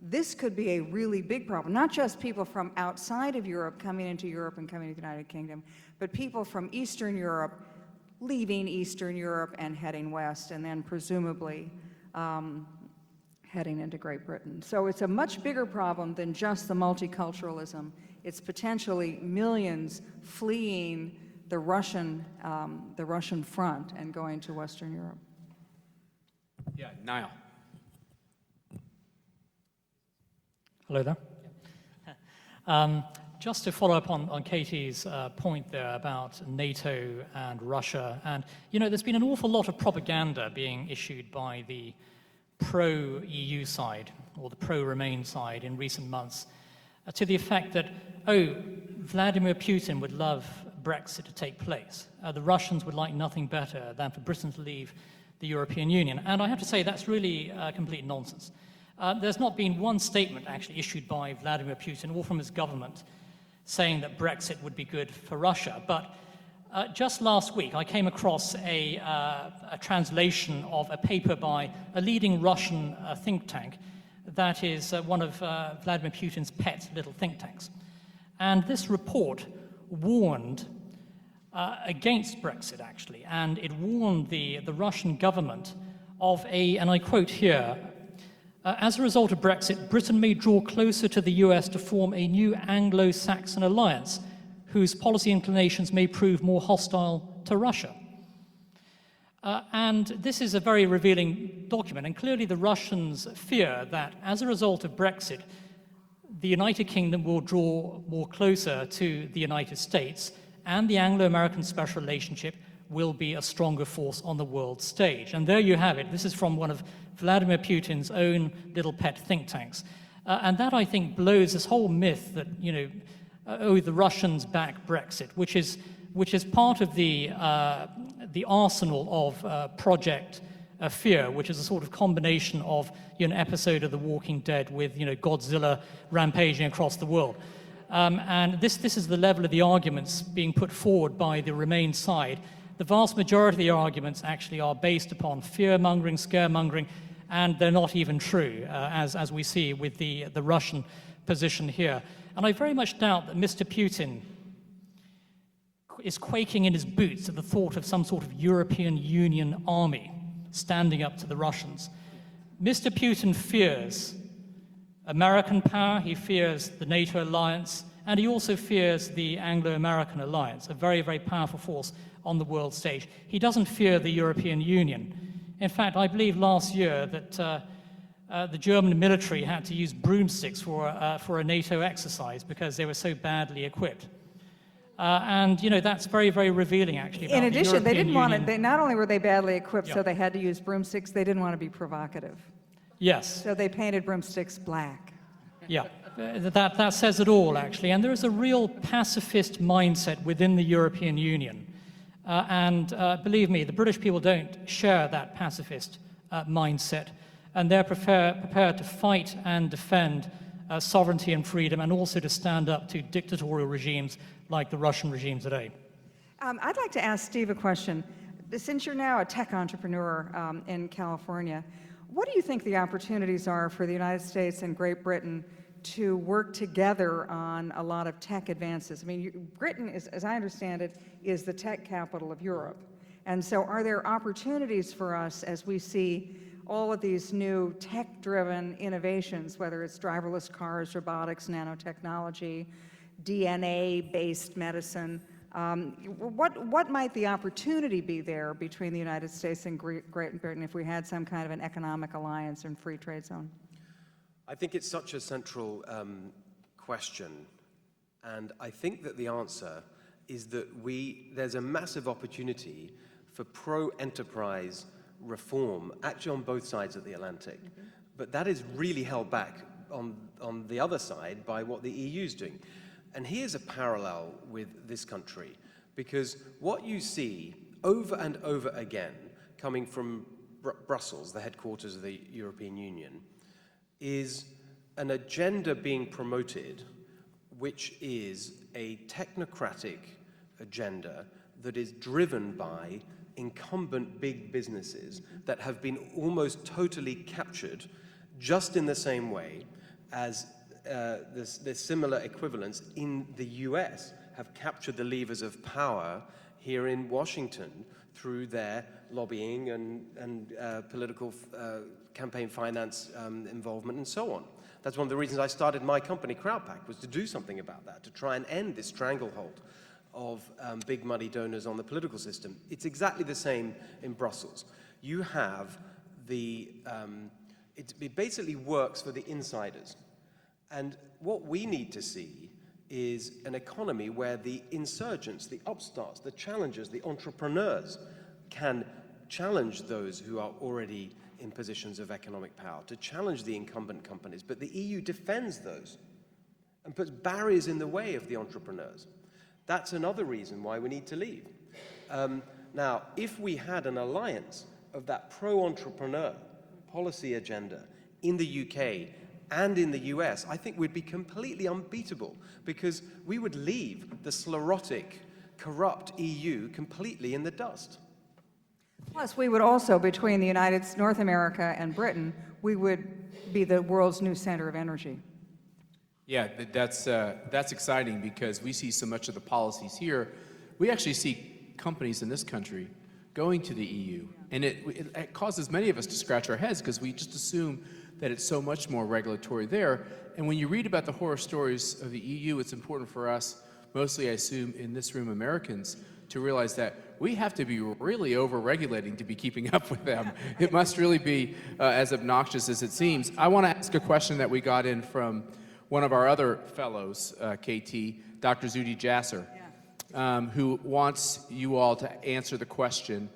Speaker 7: this could be a really big problem. Not just people from outside of Europe coming into Europe and coming to the United Kingdom, but people from Eastern Europe leaving Eastern Europe and heading west, and then presumably heading into Great Britain. So it's a much bigger problem than just the multiculturalism. It's potentially millions fleeing the Russian front and going to Western Europe.
Speaker 5: Yeah, Niall.
Speaker 4: Hello there. Just to follow up on Katie's point there about NATO and Russia, and there's been an awful lot of propaganda being issued by the pro-EU side or the pro-Remain side in recent months to the effect that, Vladimir Putin would love Brexit to take place. The Russians would like nothing better than for Britain to leave the European Union. And I have to say that's really complete nonsense. There's not been one statement actually issued by Vladimir Putin or from his government saying that Brexit would be good for Russia. But just last week, I came across a translation of a paper by a leading Russian think tank that is one of Vladimir Putin's pet little think tanks. And this report warned against Brexit, actually, and it warned the Russian government of and I quote here, as a result of Brexit, Britain may draw closer to the US to form a new Anglo-Saxon alliance whose policy inclinations may prove more hostile to Russia. And this is a very revealing document, and clearly the Russians fear that as a result of Brexit, the United Kingdom will draw more closer to the United States, and the Anglo-American special relationship will be a stronger force on the world stage. And there you have it. This is from one of Vladimir Putin's own little pet think tanks. And that, I think, blows this whole myth that, the Russians back Brexit, which is part of the arsenal of Project Fear, which is a sort of combination of an episode of The Walking Dead with Godzilla rampaging across the world. And this is the level of the arguments being put forward by the Remain side. The vast majority of the arguments actually are based upon fear-mongering, scaremongering, and they're not even true, as we see with the Russian position here. And I very much doubt that Mr. Putin is quaking in his boots at the thought of some sort of European Union army standing up to the Russians. Mr. Putin fears American power, he fears the NATO alliance, and he also fears the Anglo-American alliance, a very, very powerful force on the world stage. He doesn't fear the European Union. In fact, I believe last year that the German military had to use broomsticks for a NATO exercise because they were so badly equipped. And that's very, very revealing, actually. About
Speaker 7: In addition, they didn't want
Speaker 4: Union.
Speaker 7: it. Not only were they badly equipped,
Speaker 4: Yeah.
Speaker 7: so they had to use broomsticks. They didn't want to be provocative,
Speaker 4: Yes.
Speaker 7: so they painted broomsticks black.
Speaker 4: Yeah, that says it all, actually. And there is a real pacifist mindset within the European Union. And believe me, the British people don't share that pacifist mindset. And they're prepared to fight and defend sovereignty and freedom, and also to stand up to dictatorial regimes like the Russian regime today.
Speaker 7: I'd like to ask Steve a question. Since you're now a tech entrepreneur in California, what do you think the opportunities are for the United States and Great Britain to work together on a lot of tech advances. I mean, Britain, is, as I understand it, is the tech capital of Europe. And so are there opportunities for us as we see all of these new tech-driven innovations, whether it's driverless cars, robotics, nanotechnology, DNA-based medicine, what might the opportunity be there between the United States and Great Britain if we had some kind of an economic alliance and free trade zone?
Speaker 6: I think it's such a central question, and I think that the answer is that there's a massive opportunity for pro-enterprise reform, actually on both sides of the Atlantic. But that is really held back on the other side by what the EU is doing. And here's a parallel with this country, because what you see over and over again coming from Brussels, the headquarters of the European Union, is an agenda being promoted which is a technocratic agenda that is driven by incumbent big businesses that have been almost totally captured, just in the same way as the similar equivalents in the US have captured the levers of power here in Washington through their lobbying and political campaign finance involvement and so on. That's one of the reasons I started my company, CrowdPact, was to do something about that, to try and end this stranglehold of big money donors on the political system. It's exactly the same in Brussels. You have it basically works for the insiders. And what we need to see is an economy where the insurgents, the upstarts, the challengers, the entrepreneurs can challenge those who are already in positions of economic power, to challenge the incumbent companies. But the EU defends those and puts barriers in the way of the entrepreneurs. That's another reason why we need to leave. Now, if we had an alliance of that pro-entrepreneur policy agenda in the UK and in the US, I think we'd be completely unbeatable, because we would leave the sclerotic, corrupt EU completely in the dust.
Speaker 7: Plus, we would also, between the North America and Britain, we would be the world's new center of energy.
Speaker 8: Yeah, that's exciting, because we see so much of the policies here. We actually see companies in this country going to the EU, and it causes many of us to scratch our heads, because we just assume that it's so much more regulatory there. And when you read about the horror stories of the EU, it's important for us, mostly I assume in this room Americans, to realize that we have to be really over-regulating to be keeping up with them. It must really be as obnoxious as it seems. I want to ask a question that we got in from one of our other fellows, KT, Dr. Zuhdi Jasser, who wants you all to answer the question: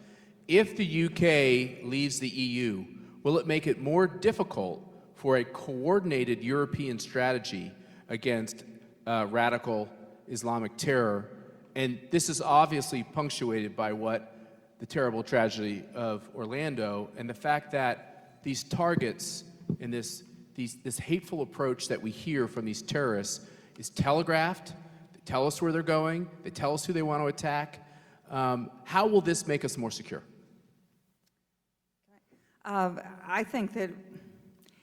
Speaker 8: if the UK leaves the EU, will it make it more difficult for a coordinated European strategy against radical Islamic terror? And this is obviously punctuated by the terrible tragedy of Orlando, and the fact that these targets and this hateful approach that we hear from these terrorists is telegraphed. They tell us where they're going. They tell us who they want to attack. How will this make us more secure?
Speaker 7: I think that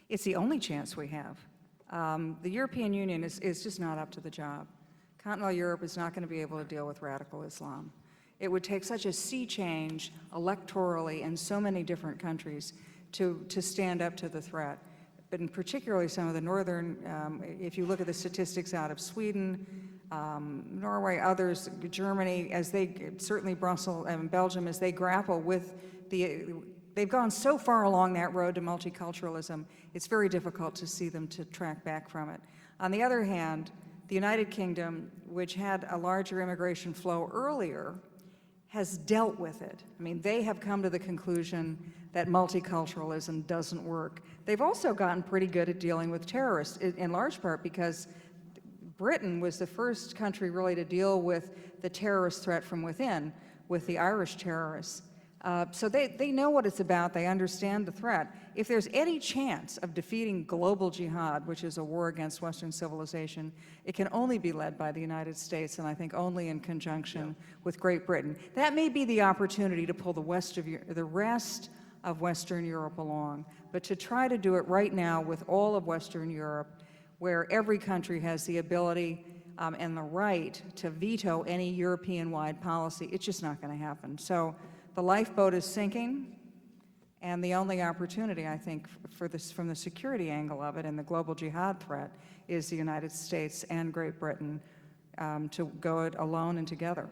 Speaker 7: it's the only chance we have. The European Union is just not up to the job. Continental Europe is not going to be able to deal with radical Islam. It would take such a sea change electorally in so many different countries to stand up to the threat. But in particularly some of the northern, if you look at the statistics out of Sweden, Norway, others, Germany, certainly Brussels and Belgium, as they grapple with they've gone so far along that road to multiculturalism, it's very difficult to see them to track back from it. On the other hand, the United Kingdom, which had a larger immigration flow earlier, has dealt with it. I mean, they have come to the conclusion that multiculturalism doesn't work. They've also gotten pretty good at dealing with terrorists, in large part because Britain was the first country really to deal with the terrorist threat from within, with the Irish terrorists. So they know what it's about. They understand the threat. If there's any chance of defeating global jihad, which is a war against Western civilization, it can only be led by the United States, and I think only in conjunction with Great Britain. That may be the opportunity to pull the rest of Western Europe along, but to try to do it right now with all of Western Europe where every country has the ability and the right to veto any European-wide policy. It's just not going to happen. So the lifeboat is sinking, and the only opportunity, I think, for this, from the security angle of it and the global jihad threat, is the United States and Great Britain to go it alone and together.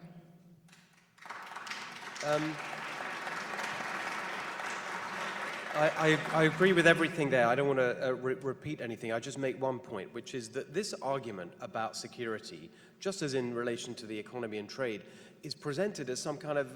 Speaker 6: I agree with everything there. I don't want to repeat anything. I just make one point, which is that this argument about security, just as in relation to the economy and trade, is presented as some kind of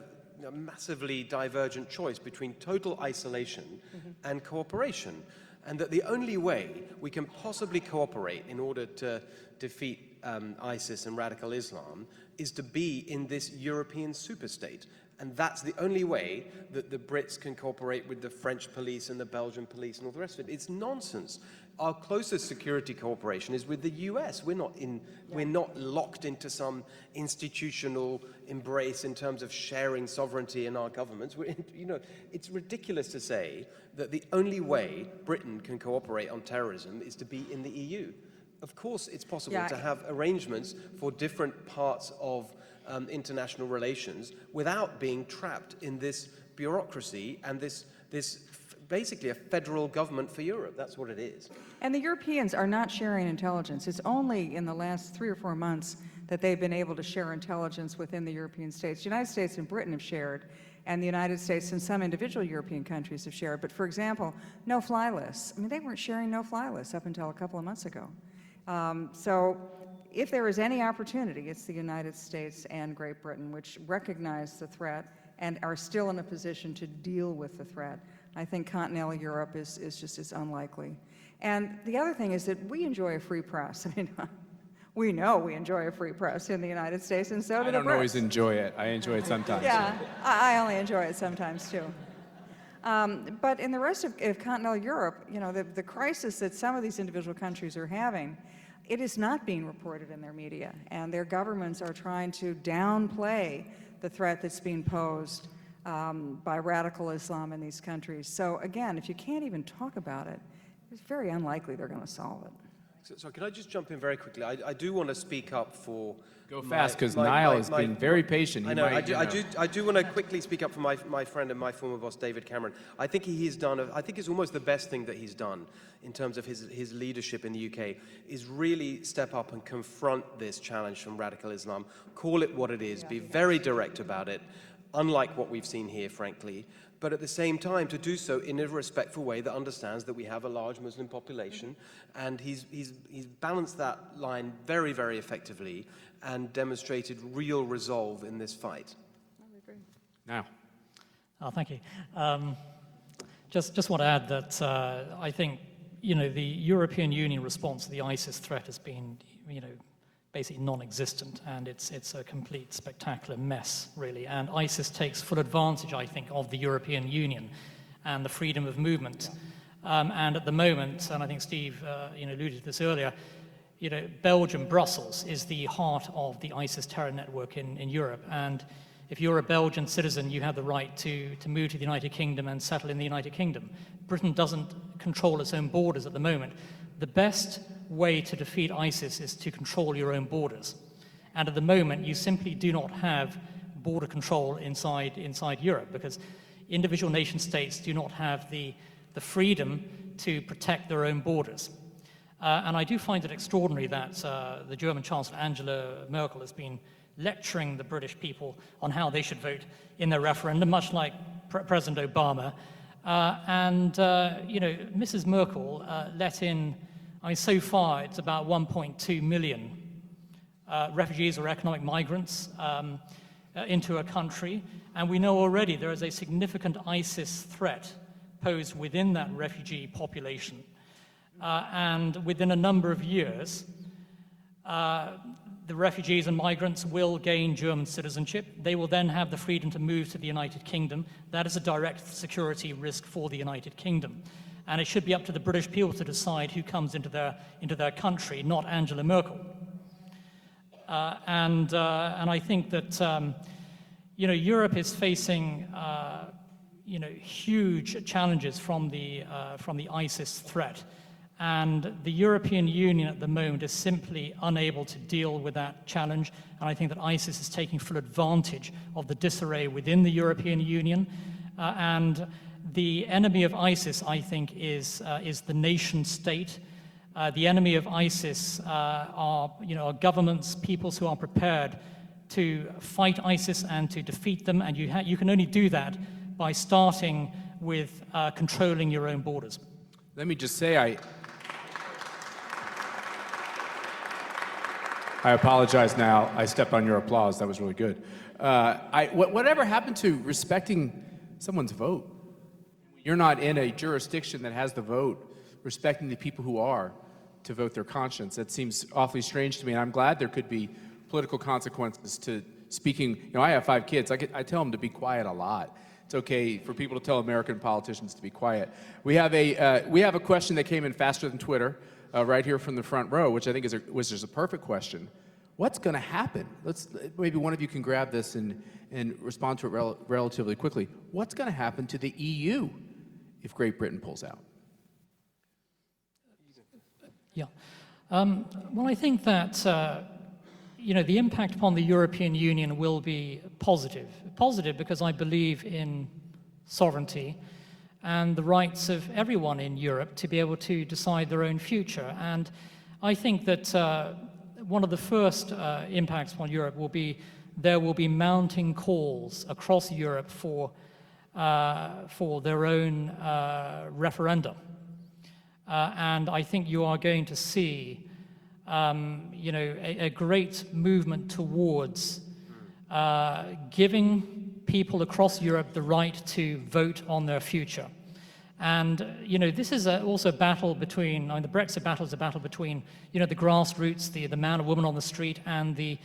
Speaker 6: massively divergent choice between total isolation and cooperation. And that the only way we can possibly cooperate in order to defeat ISIS and radical Islam is to be in this European superstate. And that's the only way that the Brits can cooperate with the French police and the Belgian police and all the rest of it. It's nonsense. Our closest security cooperation is with the US. We're not locked into some institutional embrace in terms of sharing sovereignty in our governments. It's ridiculous to say that the only way Britain can cooperate on terrorism is to be in the EU. Of course, it's possible to have arrangements for different parts of international relations without being trapped in this bureaucracy and this basically a federal government for Europe. That's what it is.
Speaker 7: And the Europeans are not sharing intelligence. It's only in the last 3 or 4 months that they've been able to share intelligence within the European states. The United States and Britain have shared, and the United States and some individual European countries have shared. But for example, no-fly lists. I mean, they weren't sharing no-fly lists up until a couple of months ago. So if there is any opportunity, it's the United States and Great Britain, which recognize the threat and are still in a position to deal with the threat. I think continental Europe is just as unlikely. And the other thing is that we enjoy a free press. I mean, we know we enjoy a free press in the United States, and so do the Brits.
Speaker 8: I don't always enjoy it. I enjoy it sometimes.
Speaker 7: Yeah, I only enjoy it sometimes, too. But in the rest of continental Europe, the crisis that some of these individual countries are having, it is not being reported in their media, and their governments are trying to downplay the threat that's being posed by radical Islam in these countries. So again, if you can't even talk about it, it's very unlikely they're going to solve it.
Speaker 6: So can I just jump in very quickly? I do want to speak up for...
Speaker 8: Go fast, because Niall has been very patient.
Speaker 6: I know. I do want to quickly speak up for my friend and my former boss, David Cameron. I think I think it's almost the best thing that he's done in terms of his leadership in the UK, is really step up and confront this challenge from radical Islam, call it what it is, be very direct about it, unlike what we've seen here, frankly, but at the same time to do so in a respectful way that understands that we have a large Muslim population, and he's balanced that line very, very effectively and demonstrated real resolve in this fight.
Speaker 8: Now.
Speaker 4: Oh, thank you. Just want to add that I think, the European Union response to the ISIS threat has been, basically non-existent, and it's a complete spectacular mess, really. And ISIS takes full advantage, I think, of the European Union and the freedom of movement. And at the moment, and I think Steve, alluded to this earlier, Belgium, Brussels is the heart of the ISIS terror network in Europe. And if you're a Belgian citizen, you have the right to move to the United Kingdom and settle in the United Kingdom. Britain doesn't control its own borders at the moment. The best way to defeat ISIS is to control your own borders. And at the moment, you simply do not have border control inside Europe, because individual nation states do not have the freedom to protect their own borders. And I do find it extraordinary that the German Chancellor Angela Merkel has been lecturing the British people on how they should vote in their referendum, much like President Obama. Mrs. Merkel let in, so far it's about 1.2 million refugees or economic migrants into a country, and we know already there is a significant ISIS threat posed within that refugee population. And within a number of years, the refugees and migrants will gain German citizenship. They will then have the freedom to move to the United Kingdom. That is a direct security risk for the United Kingdom. And it should be up to the British people to decide who comes into their country, not Angela Merkel. And I think that Europe is facing huge challenges from the ISIS threat. And the European Union at the moment is simply unable to deal with that challenge. And I think that ISIS is taking full advantage of the disarray within the European Union. And the enemy of ISIS, I think, is the nation state. The enemy of ISIS are governments, peoples who are prepared to fight ISIS and to defeat them. And you can only do that by starting with controlling your own borders.
Speaker 8: Let me just say, I apologize now. I stepped on your applause. That was really good. Whatever happened to respecting someone's vote? You're not in a jurisdiction that has the vote, respecting the people who are to vote their conscience. That seems awfully strange to me, and I'm glad there could be political consequences to speaking. I have 5 kids. I tell them to be quiet a lot. It's okay for people to tell American politicians to be quiet. We have a question that came in faster than Twitter, right here from the front row, which I think was just a perfect question. What's going to happen? Maybe one of you can grab this and respond to it relatively quickly. What's going to happen to the EU if Great Britain pulls out?
Speaker 4: Yeah. Well, I think that the impact upon the European Union will be positive. Positive because I believe in sovereignty and the rights of everyone in Europe to be able to decide their own future. And I think that one of the first impacts on Europe will be there will be mounting calls across Europe for their own referendum. And I think you are going to see a great movement towards giving people across Europe the right to vote on their future. And this is also a battle between, the Brexit battle is a battle between the grassroots, the man or woman on the street, and the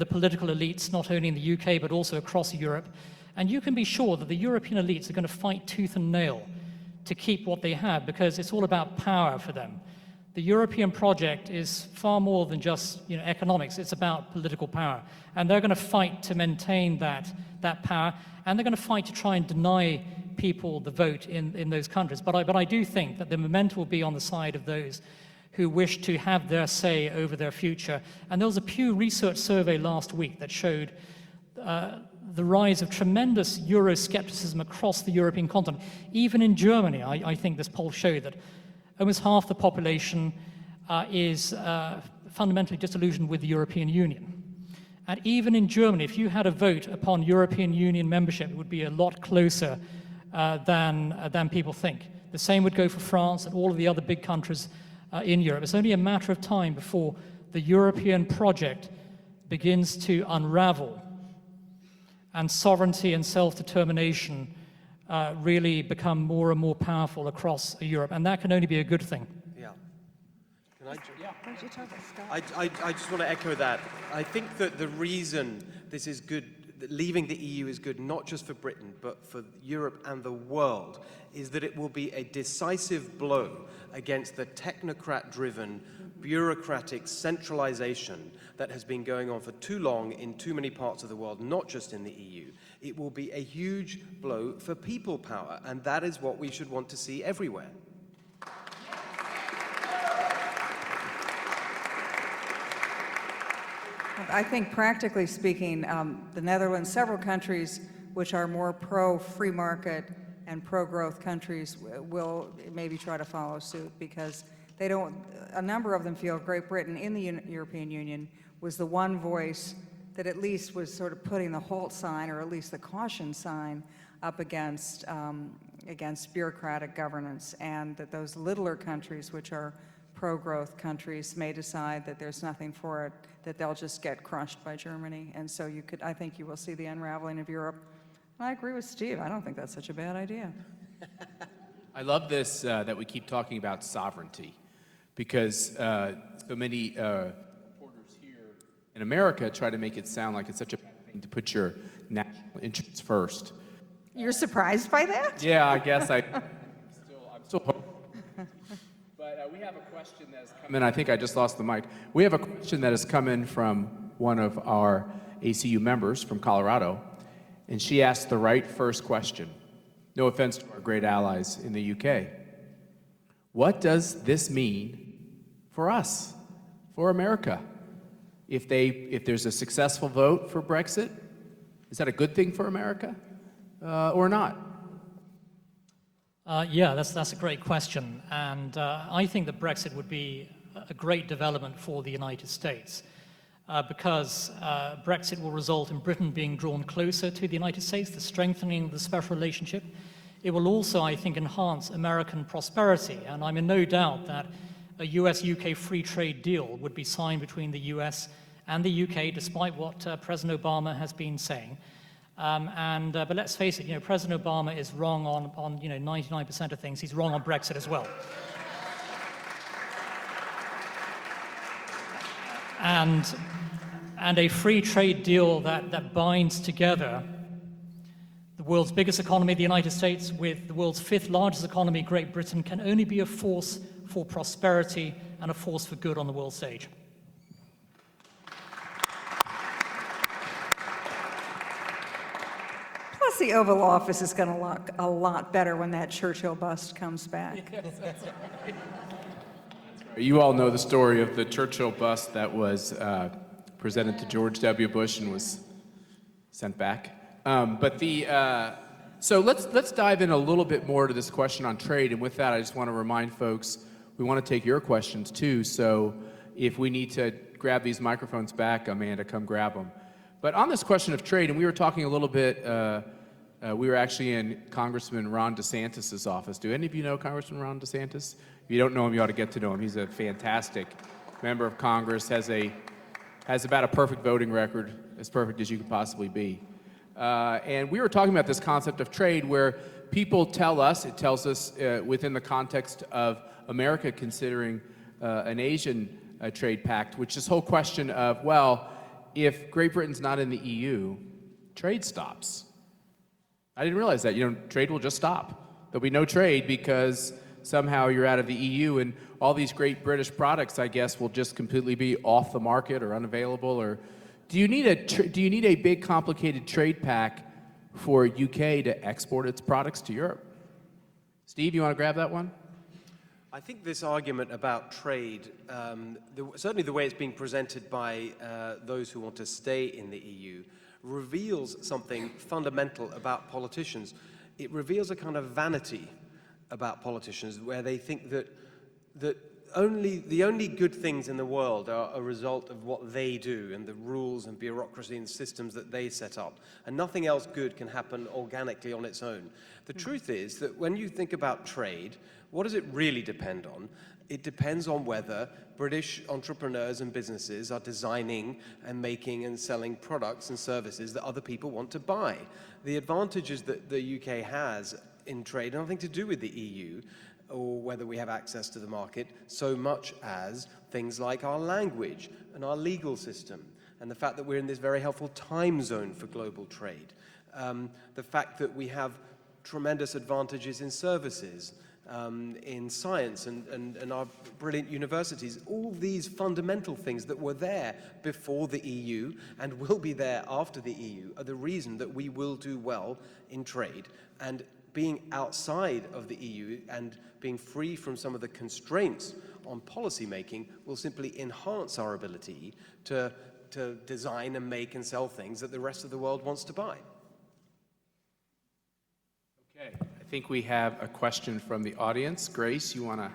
Speaker 4: political elites, not only in the UK but also across Europe. And you can be sure that the European elites are going to fight tooth and nail to keep what they have, because it's all about power for them. The European project is far more than just economics. It's about political power. And they're going to fight to maintain that power, and they're going to fight to try and deny people the vote in those countries. But I do think that the momentum will be on the side of those who wish to have their say over their future. And there was a Pew Research survey last week that showed the rise of tremendous Euroscepticism across the European continent. Even in Germany, I think this poll showed that almost half the population is fundamentally disillusioned with the European Union. And even in Germany, if you had a vote upon European Union membership, it would be a lot closer than people think. The same would go for France and all of the other big countries in Europe. It's only a matter of time before the European project begins to unravel and sovereignty and self-determination really become more and more powerful across Europe. And that can only be a good thing.
Speaker 6: Yeah. Can I just want to echo that. I think that the reason this is good, that leaving the EU is good, not just for Britain, but for Europe and the world, is that it will be a decisive blow against the technocrat-driven, bureaucratic centralization that has been going on for too long in too many parts of the world, not just in the EU. It will be a huge blow for people power, and that is what we should want to see everywhere.
Speaker 7: I think practically speaking, the Netherlands, several countries which are more pro-free market and pro-growth countries will maybe try to follow suit, because they don't, a number of them feel Great Britain in the European Union was the one voice that at least was sort of putting the halt sign, or at least the caution sign, up against bureaucratic governance, and that those littler countries, which are pro-growth countries, may decide that there's nothing for it, that they'll just get crushed by Germany. And so I think you will see the unraveling of Europe. I agree with Steve. I don't think that's such a bad idea.
Speaker 8: I love this, that we keep talking about sovereignty, because so many reporters here in America try to make it sound like it's such a bad thing to put your national interests first.
Speaker 7: You're surprised by that?
Speaker 8: Yeah, I guess I'm still hopeful. But we have a question that has come in. I think I just lost the mic. We have a question that has come in from one of our ACU members from Colorado, and she asked the right first question. No offense to our great allies in the UK. what does this mean for us, for America? If there's a successful vote for Brexit, is that a good thing for America or not?
Speaker 4: Yeah, that's a great question. And I think that Brexit would be a great development for the United States because Brexit will result in Britain being drawn closer to the United States, the strengthening of the special relationship. It will also, I think, enhance American prosperity. And I'm in no doubt that a US-UK free trade deal would be signed between the US and the UK, despite what President Obama has been saying. But let's face it, President Obama is wrong on 99% of things. He's wrong on Brexit as well. And a free trade deal that binds together the world's biggest economy, the United States, with the world's fifth largest economy, Great Britain, can only be a force for prosperity and a force for good on the world stage.
Speaker 7: Plus, the Oval Office is going to look a lot better when that Churchill bust comes back.
Speaker 8: You all know the story of the Churchill bust that was presented to George W. Bush and was sent back. So let's dive in a little bit more to this question on trade. And with that, I just want to remind folks, we want to take your questions too. So if we need to grab these microphones back, Amanda, come grab them. But on this question of trade, and we were talking a little bit, we were actually in Congressman Ron DeSantis' office. Do any of you know Congressman Ron DeSantis? If you don't know him, you ought to get to know him. He's a fantastic member of Congress, has about a perfect voting record, as perfect as you could possibly be. And we were talking about this concept of trade where people tell us, it tells us within the context of America considering an Asian trade pact, which this whole question of, well, if Great Britain's not in the EU, trade stops. I didn't realize that. Trade will just stop. There'll be no trade because somehow you're out of the EU, and all these great British products, I guess, will just completely be off the market or unavailable. Or do you need a big, complicated trade pact for UK to export its products to Europe? Steve, you want to grab that one?
Speaker 6: I think this argument about trade, certainly the way it's being presented by those who want to stay in the EU, reveals something fundamental about politicians. It reveals a kind of vanity about politicians where they think that the only good things in the world are a result of what they do and the rules and bureaucracy and systems that they set up, and nothing else good can happen organically on its own. The truth is that when you think about trade, what does it really depend on? It depends on whether British entrepreneurs and businesses are designing and making and selling products and services that other people want to buy. The advantages that the UK has in trade have nothing to do with the EU or whether we have access to the market, so much as things like our language and our legal system, and the fact that we're in this very helpful time zone for global trade. The fact that we have tremendous advantages in services, in science and our brilliant universities, all these fundamental things that were there before the EU and will be there after the EU are the reason that we will do well in trade. And being outside of the EU and being free from some of the constraints on policy making will simply enhance our ability to design and make and sell things that the rest of the world wants to buy.
Speaker 8: Okay, I think we have a question from the audience. Grace, you want to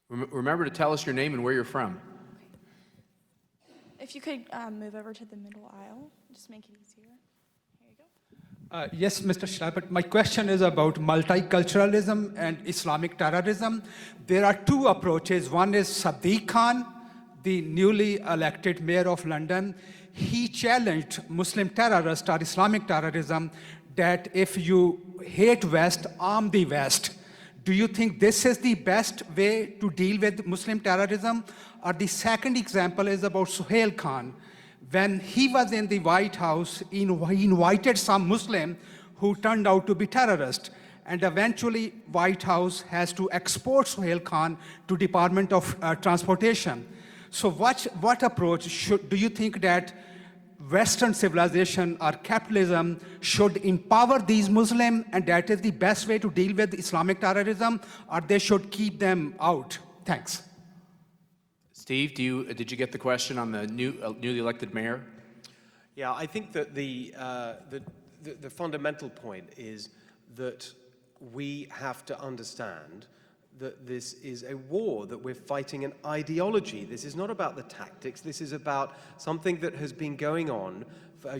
Speaker 8: remember to tell us your name and where you're from.
Speaker 9: If you could move over to the middle aisle, just make it easier. Here you go.
Speaker 10: Yes, Mr. Schreiber, my question is about multiculturalism and Islamic terrorism. There are two approaches. One is Sadiq Khan, the newly elected mayor of London. He challenged Muslim terrorists or Islamic terrorism that if you hate West, arm the West. Do you think this is the best way to deal with Muslim terrorism? Or the second example is about Suhail Khan. When he was in the White House, he invited some Muslim who turned out to be terrorists. And eventually, White House has to export Suhail Khan to Department of Transportation. So what approach do you think that Western civilization or capitalism should empower these Muslims, and that is the best way to deal with Islamic terrorism, or they should keep them out? Thanks.
Speaker 8: Steve, did you get the question on the newly elected mayor?
Speaker 6: Yeah, I think that the fundamental point is that we have to understand that this is a war, that we're fighting an ideology. This is not about the tactics. This is about something that has been going on.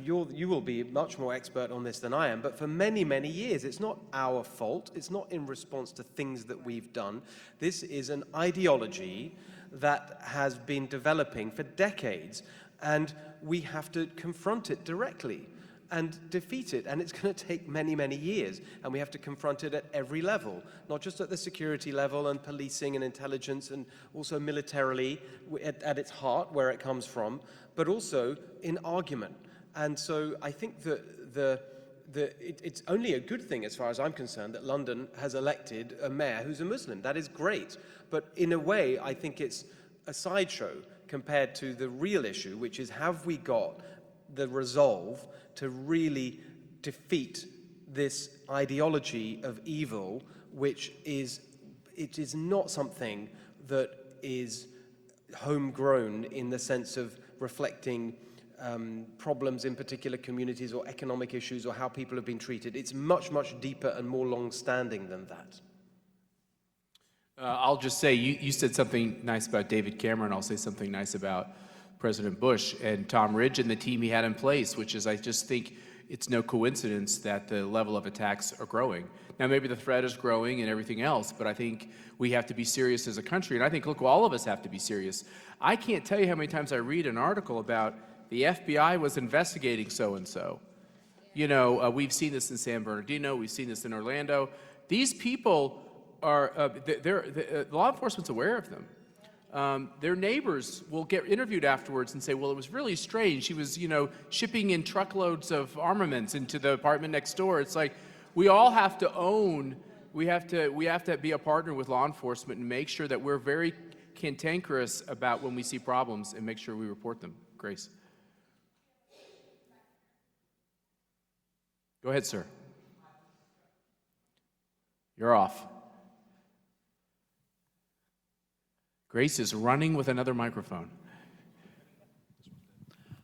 Speaker 6: You will be much more expert on this than I am, but for many, many years. It's not our fault. It's not in response to things that we've done. This is an ideology that has been developing for decades, and we have to confront it directly and defeat it. And it's going to take many, many years. And we have to confront it at every level, not just at the security level and policing and intelligence, and also militarily at its heart, where it comes from, but also in argument. And so I think that it's only a good thing, as far as I'm concerned, that London has elected a mayor who's a Muslim. That is great. But in a way, I think it's a sideshow compared to the real issue, which is, have we got the resolve to really defeat this ideology of evil, which is not something that is homegrown in the sense of reflecting problems in particular communities or economic issues or how people have been treated. It's much, much deeper and more long-standing than that.
Speaker 8: I'll just say, you said something nice about David Cameron. I'll say something nice about President Bush and Tom Ridge and the team he had in place, which is, I just think it's no coincidence that the level of attacks are growing. Now, maybe the threat is growing and everything else, but I think we have to be serious as a country, and I think, look, all of us have to be serious. I can't tell you how many times I read an article about the FBI was investigating so-and-so. You know, we've seen this in San Bernardino, we've seen this in Orlando. These people are, law enforcement's aware of them. Their neighbors will get interviewed afterwards and say, well, it was really strange. She was, you know, shipping in truckloads of armaments into the apartment next door. It's like, we all have to own, we have to be a partner with law enforcement and make sure that we're very cantankerous about when we see problems and make sure we report them. Grace. Go ahead, sir. You're off. Grace is running with another microphone.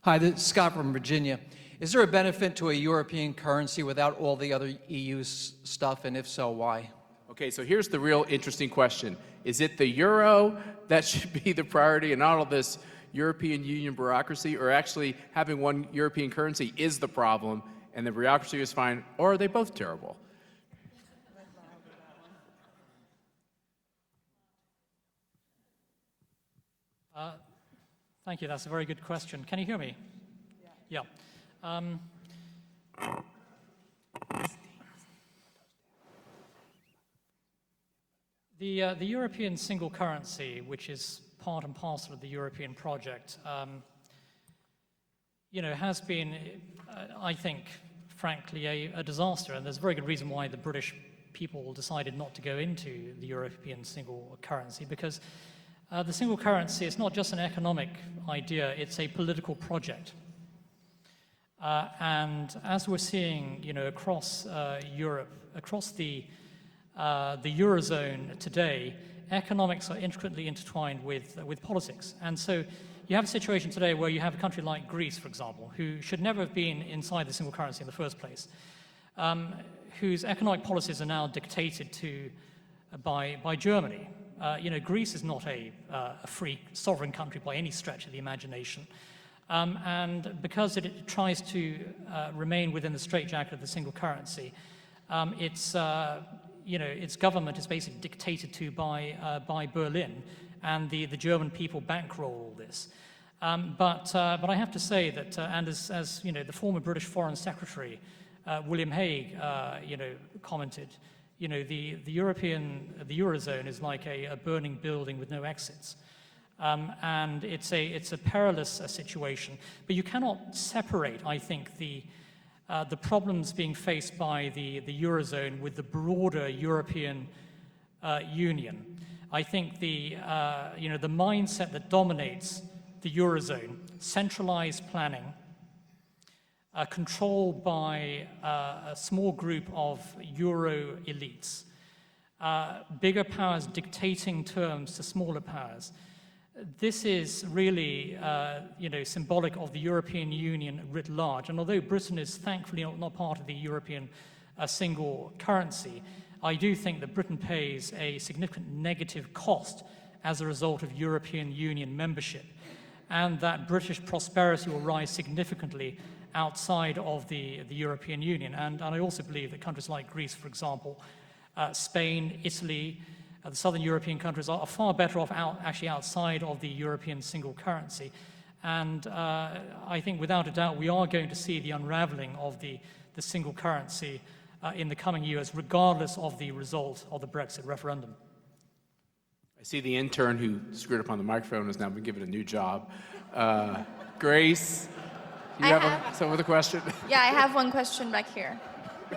Speaker 11: Hi, this is Scott from Virginia. Is there a benefit to a European currency without all the other EU stuff, and if so, why?
Speaker 8: Okay, so here's the real interesting question. Is it the euro that should be the priority and not all this European Union bureaucracy, or actually having one European currency is the problem and the bureaucracy is fine, or are they both terrible?
Speaker 4: Thank you. That's a very good question. Can you hear me? Yeah. The European single currency, which is part and parcel of the European project, you know, has been, I think, frankly, a disaster. And there's a very good reason why the British people decided not to go into the European single currency, because the single currency is not just an economic idea, it's a political project. And as we're seeing, you know, across Europe, across the Eurozone today, economics are intricately intertwined with politics. And so you have a situation today where you have a country like Greece, for example, who should never have been inside the single currency in the first place, whose economic policies are now dictated to by Germany. You know, Greece is not a free sovereign country by any stretch of the imagination. And because it tries to remain within the straitjacket of the single currency, you know, its government is basically dictated to by Berlin, and the German people bankroll all this. But I have to say that, and as you know, the former British Foreign Secretary William Hague, you know, commented, you know, the Eurozone is like a burning building with no exits. And it's a perilous situation. But you cannot separate, I think, the problems being faced by the Eurozone with the broader European Union. I think the mindset that dominates the Eurozone, centralized planning, controlled by a small group of Euro elites, bigger powers dictating terms to smaller powers. This is really, symbolic of the European Union writ large. And although Britain is thankfully not part of the European single currency, I do think that Britain pays a significant negative cost as a result of European Union membership, and that British prosperity will rise significantly outside of the European Union. And I also believe that countries like Greece, for example, Spain, Italy, the southern European countries are far better off actually outside of the European single currency. And I think without a doubt we are going to see the unraveling of the single currency in the coming years, regardless of the result of the Brexit referendum.
Speaker 8: I see the intern who screwed up on the microphone has now been given a new job. Grace, you have some other question?
Speaker 9: Yeah, I have one question back here. Do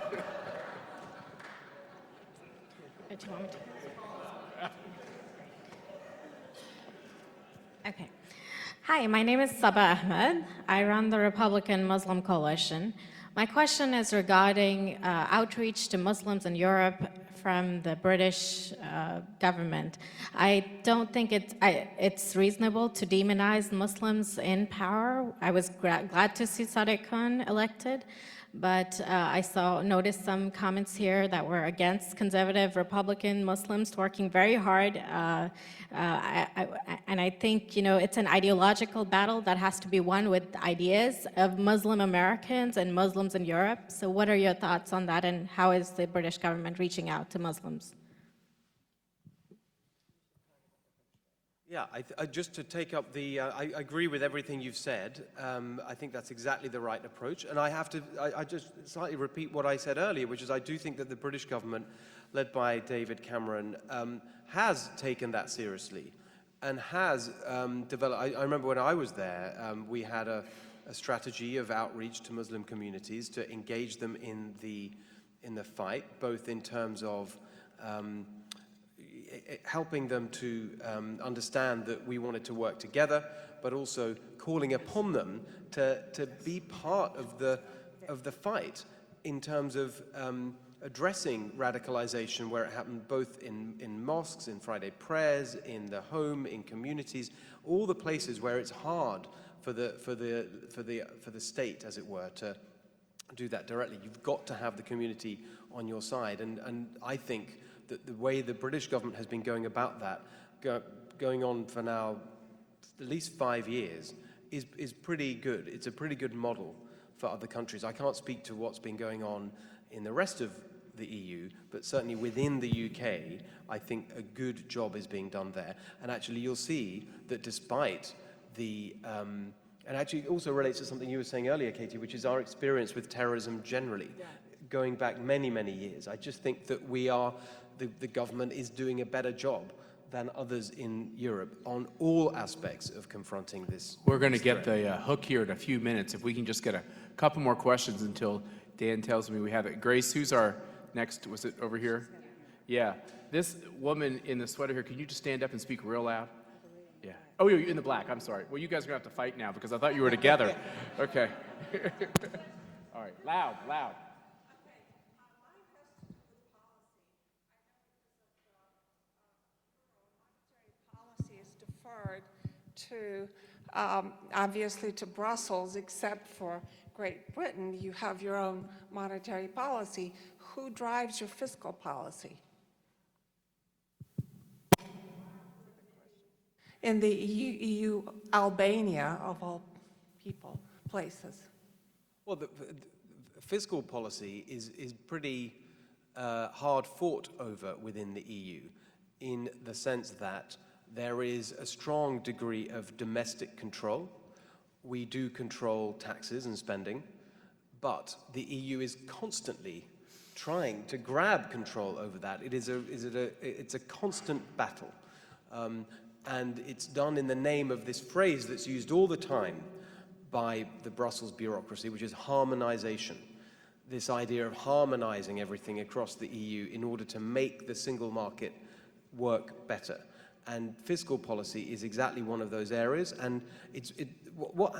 Speaker 9: you want me to? Okay. Hi, my name is Sabah Ahmed. I run the Republican Muslim Coalition. My question is regarding outreach to Muslims in Europe from the British government. I don't think it's reasonable to demonize Muslims in power. I was glad to see Sadiq Khan elected, but I noticed some comments here that were against conservative Republican Muslims working very hard. And I think, it's an ideological battle that has to be won with ideas of Muslim Americans and Muslims in Europe. So what are your thoughts on that, and how is the British government reaching out to Muslims?
Speaker 6: Yeah, just to take up I agree with everything you've said. I think that's exactly the right approach. And I just slightly repeat what I said earlier, which is I do think that the British government, led by David Cameron, has taken that seriously and has developed. I remember when I was there, we had a strategy of outreach to Muslim communities to engage them in the fight, both in terms of helping them to understand that we wanted to work together, but also calling upon them to be part of the fight in terms of addressing radicalization where it happened, both in mosques, in Friday prayers, in the home, in communities, all the places where it's hard for the state, as it were, to do that directly. You've got to have the community on your side, and I think that the way the British government has been going about that, going on for now at least 5 years, is pretty good. It's a pretty good model for other countries. I can't speak to what's been going on in the rest of the EU, but certainly within the UK, I think a good job is being done there. And actually, you'll see that despite and actually it also relates to something you were saying earlier, Katie, which is our experience with terrorism generally, going back many, many years. I just think that the government is doing a better job than others in Europe on all aspects of confronting this.
Speaker 8: We're going to get the hook here in a few minutes. If we can just get a couple more questions until Dan tells me we have it. Grace, who's our next? Was it over here? Yeah. This woman in the sweater here, can you just stand up and speak real loud? Yeah. Oh, you're in the black. I'm sorry. Well, you guys are going to have to fight now because I thought you were together. Okay. All right. Loud, loud.
Speaker 12: To obviously to Brussels, except for Great Britain, you have your own monetary policy. Who drives your fiscal policy? In the EU, Albania, of all places.
Speaker 6: Well, the fiscal policy is pretty hard fought over within the EU, in the sense that there is a strong degree of domestic control. We do control taxes and spending, but the EU is constantly trying to grab control over that. It's a constant battle. And it's done in the name of this phrase that's used all the time by the Brussels bureaucracy, which is harmonization. This idea of harmonizing everything across the EU in order to make the single market work better. And fiscal policy is exactly one of those areas. And what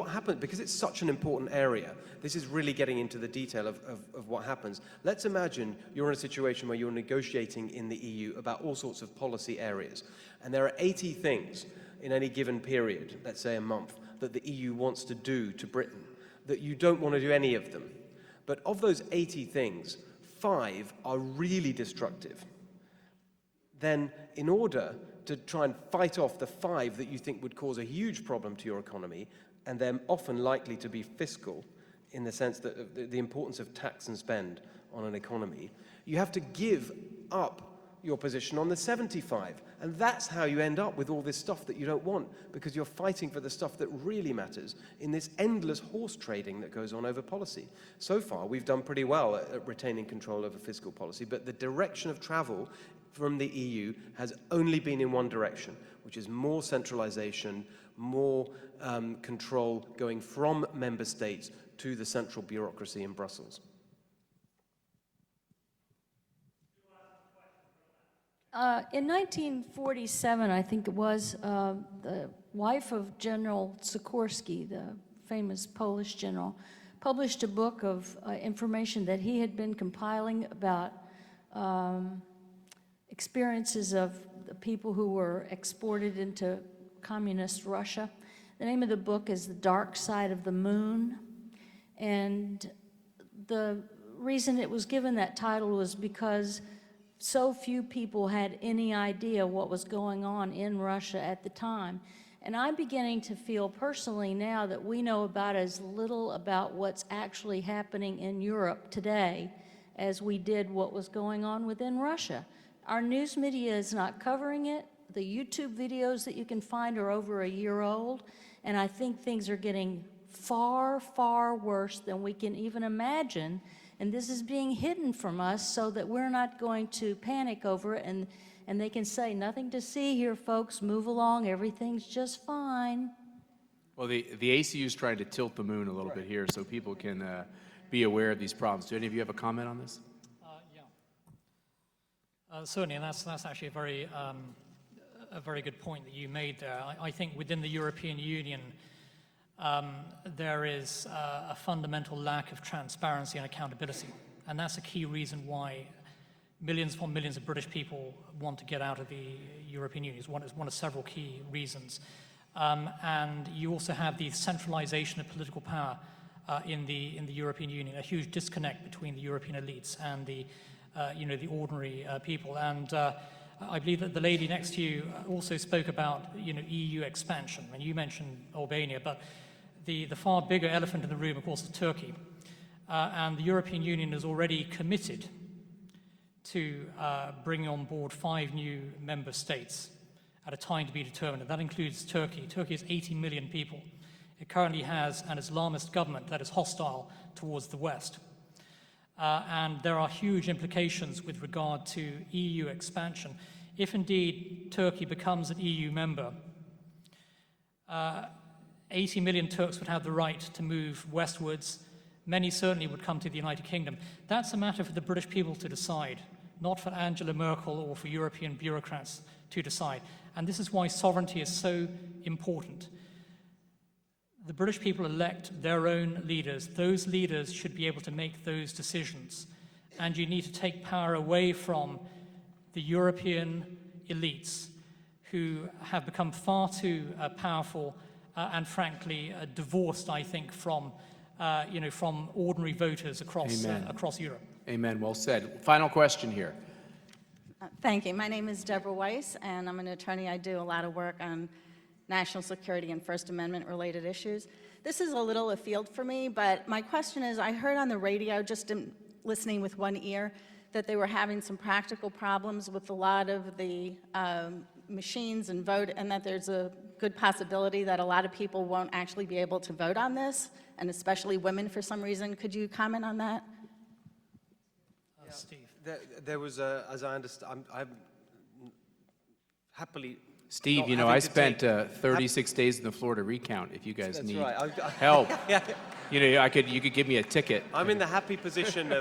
Speaker 6: happened, because it's such an important area, this is really getting into the detail of what happens. Let's imagine you're in a situation where you're negotiating in the EU about all sorts of policy areas. And there are 80 things in any given period, let's say a month, that the EU wants to do to Britain, that you don't want to do any of them. But of those 80 things, 5 are really destructive. Then, in order to try and fight off the 5 that you think would cause a huge problem to your economy, and they're often likely to be fiscal, in the sense that the importance of tax and spend on an economy, you have to give up your position on the 75. And that's how you end up with all this stuff that you don't want, because you're fighting for the stuff that really matters in this endless horse trading that goes on over policy. So far, we've done pretty well at retaining control over fiscal policy, but the direction of travel from the EU has only been in one direction, which is more centralization, more control going from member states to the central bureaucracy in Brussels.
Speaker 13: In 1947, I think it was, the wife of General Sikorski, the famous Polish general, published a book of information that he had been compiling about experiences of the people who were exported into communist Russia. The name of the book is The Dark Side of the Moon. And the reason it was given that title was because so few people had any idea what was going on in Russia at the time. And I'm beginning to feel personally now that we know about as little about what's actually happening in Europe today as we did what was going on within Russia. Our news media is not covering it. The YouTube videos that you can find are over a year old, and I think things are getting far, far worse than we can even imagine. And this is being hidden from us so that we're not going to panic over it, and they can say, nothing to see here, folks, move along, everything's just fine.
Speaker 8: Well, the ACU is trying to tilt the moon a little bit here so people can be aware of these problems. Do any of you have a comment on this?
Speaker 4: Certainly, and that's actually a very good point that you made there. I think within the European Union, there is a fundamental lack of transparency and accountability, and that's a key reason why millions upon millions of British people want to get out of the European Union. It's one of several key reasons. And you also have the centralization of political power in the European Union, a huge disconnect between the European elites and the ordinary people. And I believe that the lady next to you also spoke about EU expansion, and you mentioned Albania, but the far bigger elephant in the room, of course, is Turkey. And the European Union is already committed to bringing on board 5 new member states at a time to be determined. And that includes Turkey. Turkey has 80 million people. It currently has an Islamist government that is hostile towards the West. And there are huge implications with regard to EU expansion. If indeed Turkey becomes an EU member, 80 million Turks would have the right to move westwards. Many certainly would come to the United Kingdom. That's a matter for the British people to decide, not for Angela Merkel or for European bureaucrats to decide. And this is why sovereignty is so important. The British people elect their own leaders. Those leaders should be able to make those decisions. And you need to take power away from the European elites who have become far too powerful and frankly divorced, I think, from ordinary voters across Europe.
Speaker 8: Amen. Well said. Final question here.
Speaker 14: Thank you. My name is Deborah Weiss, and I'm an attorney. I do a lot of work on national security and First Amendment related issues. This is a little afield for me, but my question is, I heard on the radio, just listening with one ear, that they were having some practical problems with a lot of the machines and vote, and that there's a good possibility that a lot of people won't actually be able to vote on this, and especially women for some reason. Could you comment on that?
Speaker 4: Steve.
Speaker 6: There was as I understand, I'm happily...
Speaker 8: Steve, I spent 36 days in the Florida recount. If you guys need help, you could give me a ticket.
Speaker 6: I'm in the happy position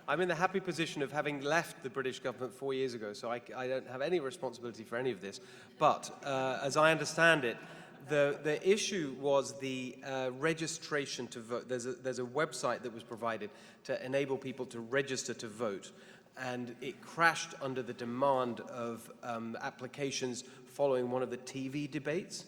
Speaker 6: I'm in the happy position of having left the British government 4 years ago, so I don't have any responsibility for any of this. But as I understand it, the issue was the registration to vote. There's a website that was provided to enable people to register to vote, and it crashed under the demand of applications following one of the TV debates,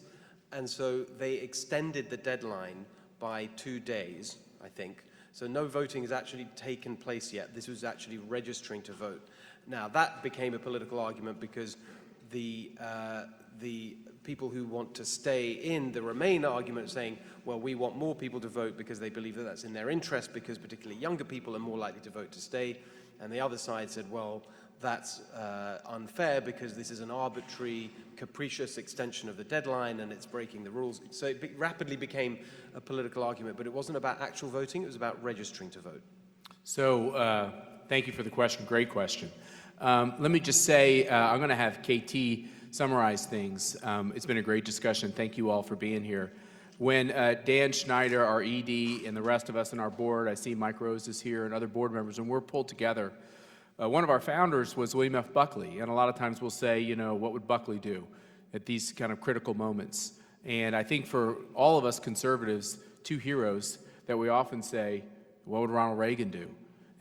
Speaker 6: and so they extended the deadline by 2 days, I think. So no voting has actually taken place yet. This was actually registering to vote. Now that became a political argument because the people who want to stay in the Remain argument saying, well, we want more people to vote because they believe that that's in their interest, because particularly younger people are more likely to vote to stay. And the other side said, well, that's unfair because this is an arbitrary, capricious extension of the deadline and it's breaking the rules. So it rapidly became a political argument, but it wasn't about actual voting, it was about registering to vote.
Speaker 8: So thank you for the question, great question. Let me just say, I'm going to have KT summarize things. It's been a great discussion. Thank you all for being here. When Dan Schneider, our ED, and the rest of us in our board, I see Mike Rose is here and other board members, and we're pulled together. One of our founders was William F. Buckley, and a lot of times we'll say, you know, what would Buckley do at these kind of critical moments? And I think for all of us conservatives, two heroes that we often say, what would Ronald Reagan do?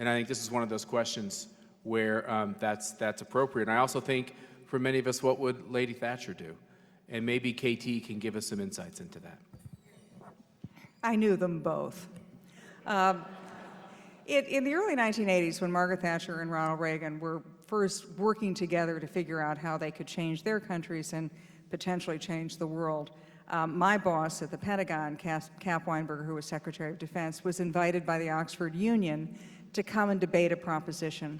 Speaker 8: And I think this is one of those questions where that's appropriate. And I also think for many of us, what would Lady Thatcher do? And maybe KT can give us some insights into that.
Speaker 7: I knew them both. In the early 1980s, when Margaret Thatcher and Ronald Reagan were first working together to figure out how they could change their countries and potentially change the world, my boss at the Pentagon, Cap Weinberger, who was Secretary of Defense, was invited by the Oxford Union to come and debate a proposition.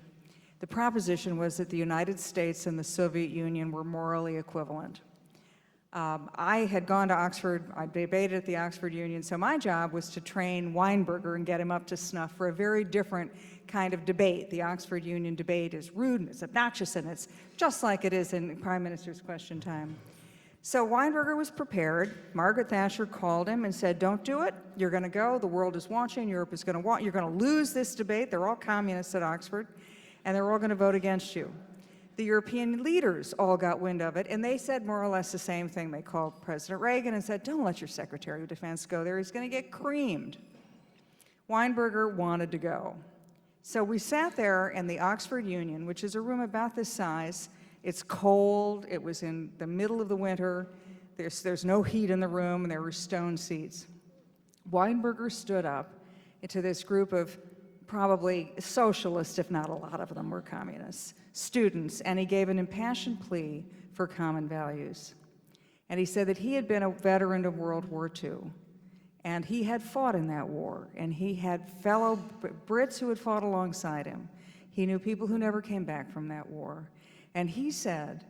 Speaker 7: The proposition was that the United States and the Soviet Union were morally equivalent. I had gone to Oxford, I debated at the Oxford Union, so my job was to train Weinberger and get him up to snuff for a very different kind of debate. The Oxford Union debate is rude and it's obnoxious and it's just like it is in Prime Minister's Question Time. So Weinberger was prepared. Margaret Thatcher called him and said, don't do it, you're going to go, the world is watching, Europe is going to watch, you're going to lose this debate, they're all communists at Oxford, and they're all going to vote against you. The European leaders all got wind of it, and they said more or less the same thing. They called President Reagan and said, don't let your Secretary of Defense go there, he's going to get creamed. Weinberger wanted to go. So we sat there in the Oxford Union, which is a room about this size. It's cold, it was in the middle of the winter, there's no heat in the room, and there were stone seats. Weinberger stood up into this group of probably socialists, if not a lot of them were communists, students, and he gave an impassioned plea for common values. And he said that he had been a veteran of World War II, and he had fought in that war, and he had fellow Brits who had fought alongside him. He knew people who never came back from that war. And he said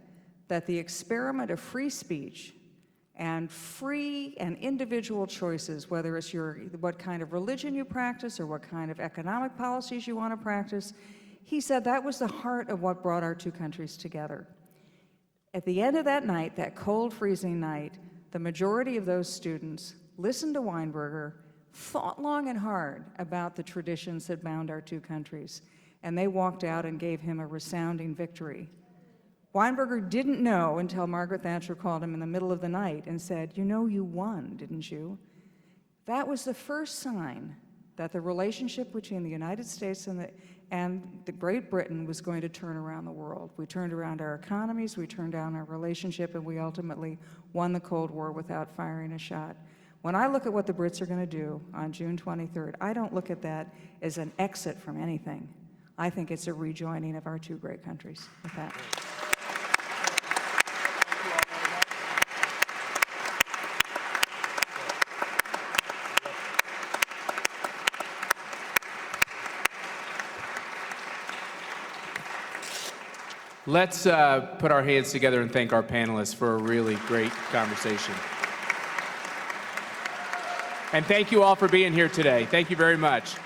Speaker 7: that the experiment of free speech and free and individual choices, whether it's what kind of religion you practice or what kind of economic policies you want to practice, he said that was the heart of what brought our two countries together. At the end of that night, that cold, freezing night, the majority of those students listened to Weinberger, thought long and hard about the traditions that bound our two countries, and they walked out and gave him a resounding victory. Weinberger didn't know until Margaret Thatcher called him in the middle of the night and said, you know, you won, didn't you? That was the first sign that the relationship between the United States and the Great Britain was going to turn around the world. We turned around our economies, we turned down our relationship, and we ultimately won the Cold War without firing a shot. When I look at what the Brits are going to do on June 23rd, I don't look at that as an exit from anything. I think it's a rejoining of our two great countries. With that.
Speaker 8: Let's put our hands together and thank our panelists for a really great conversation. And thank you all for being here today. Thank you very much.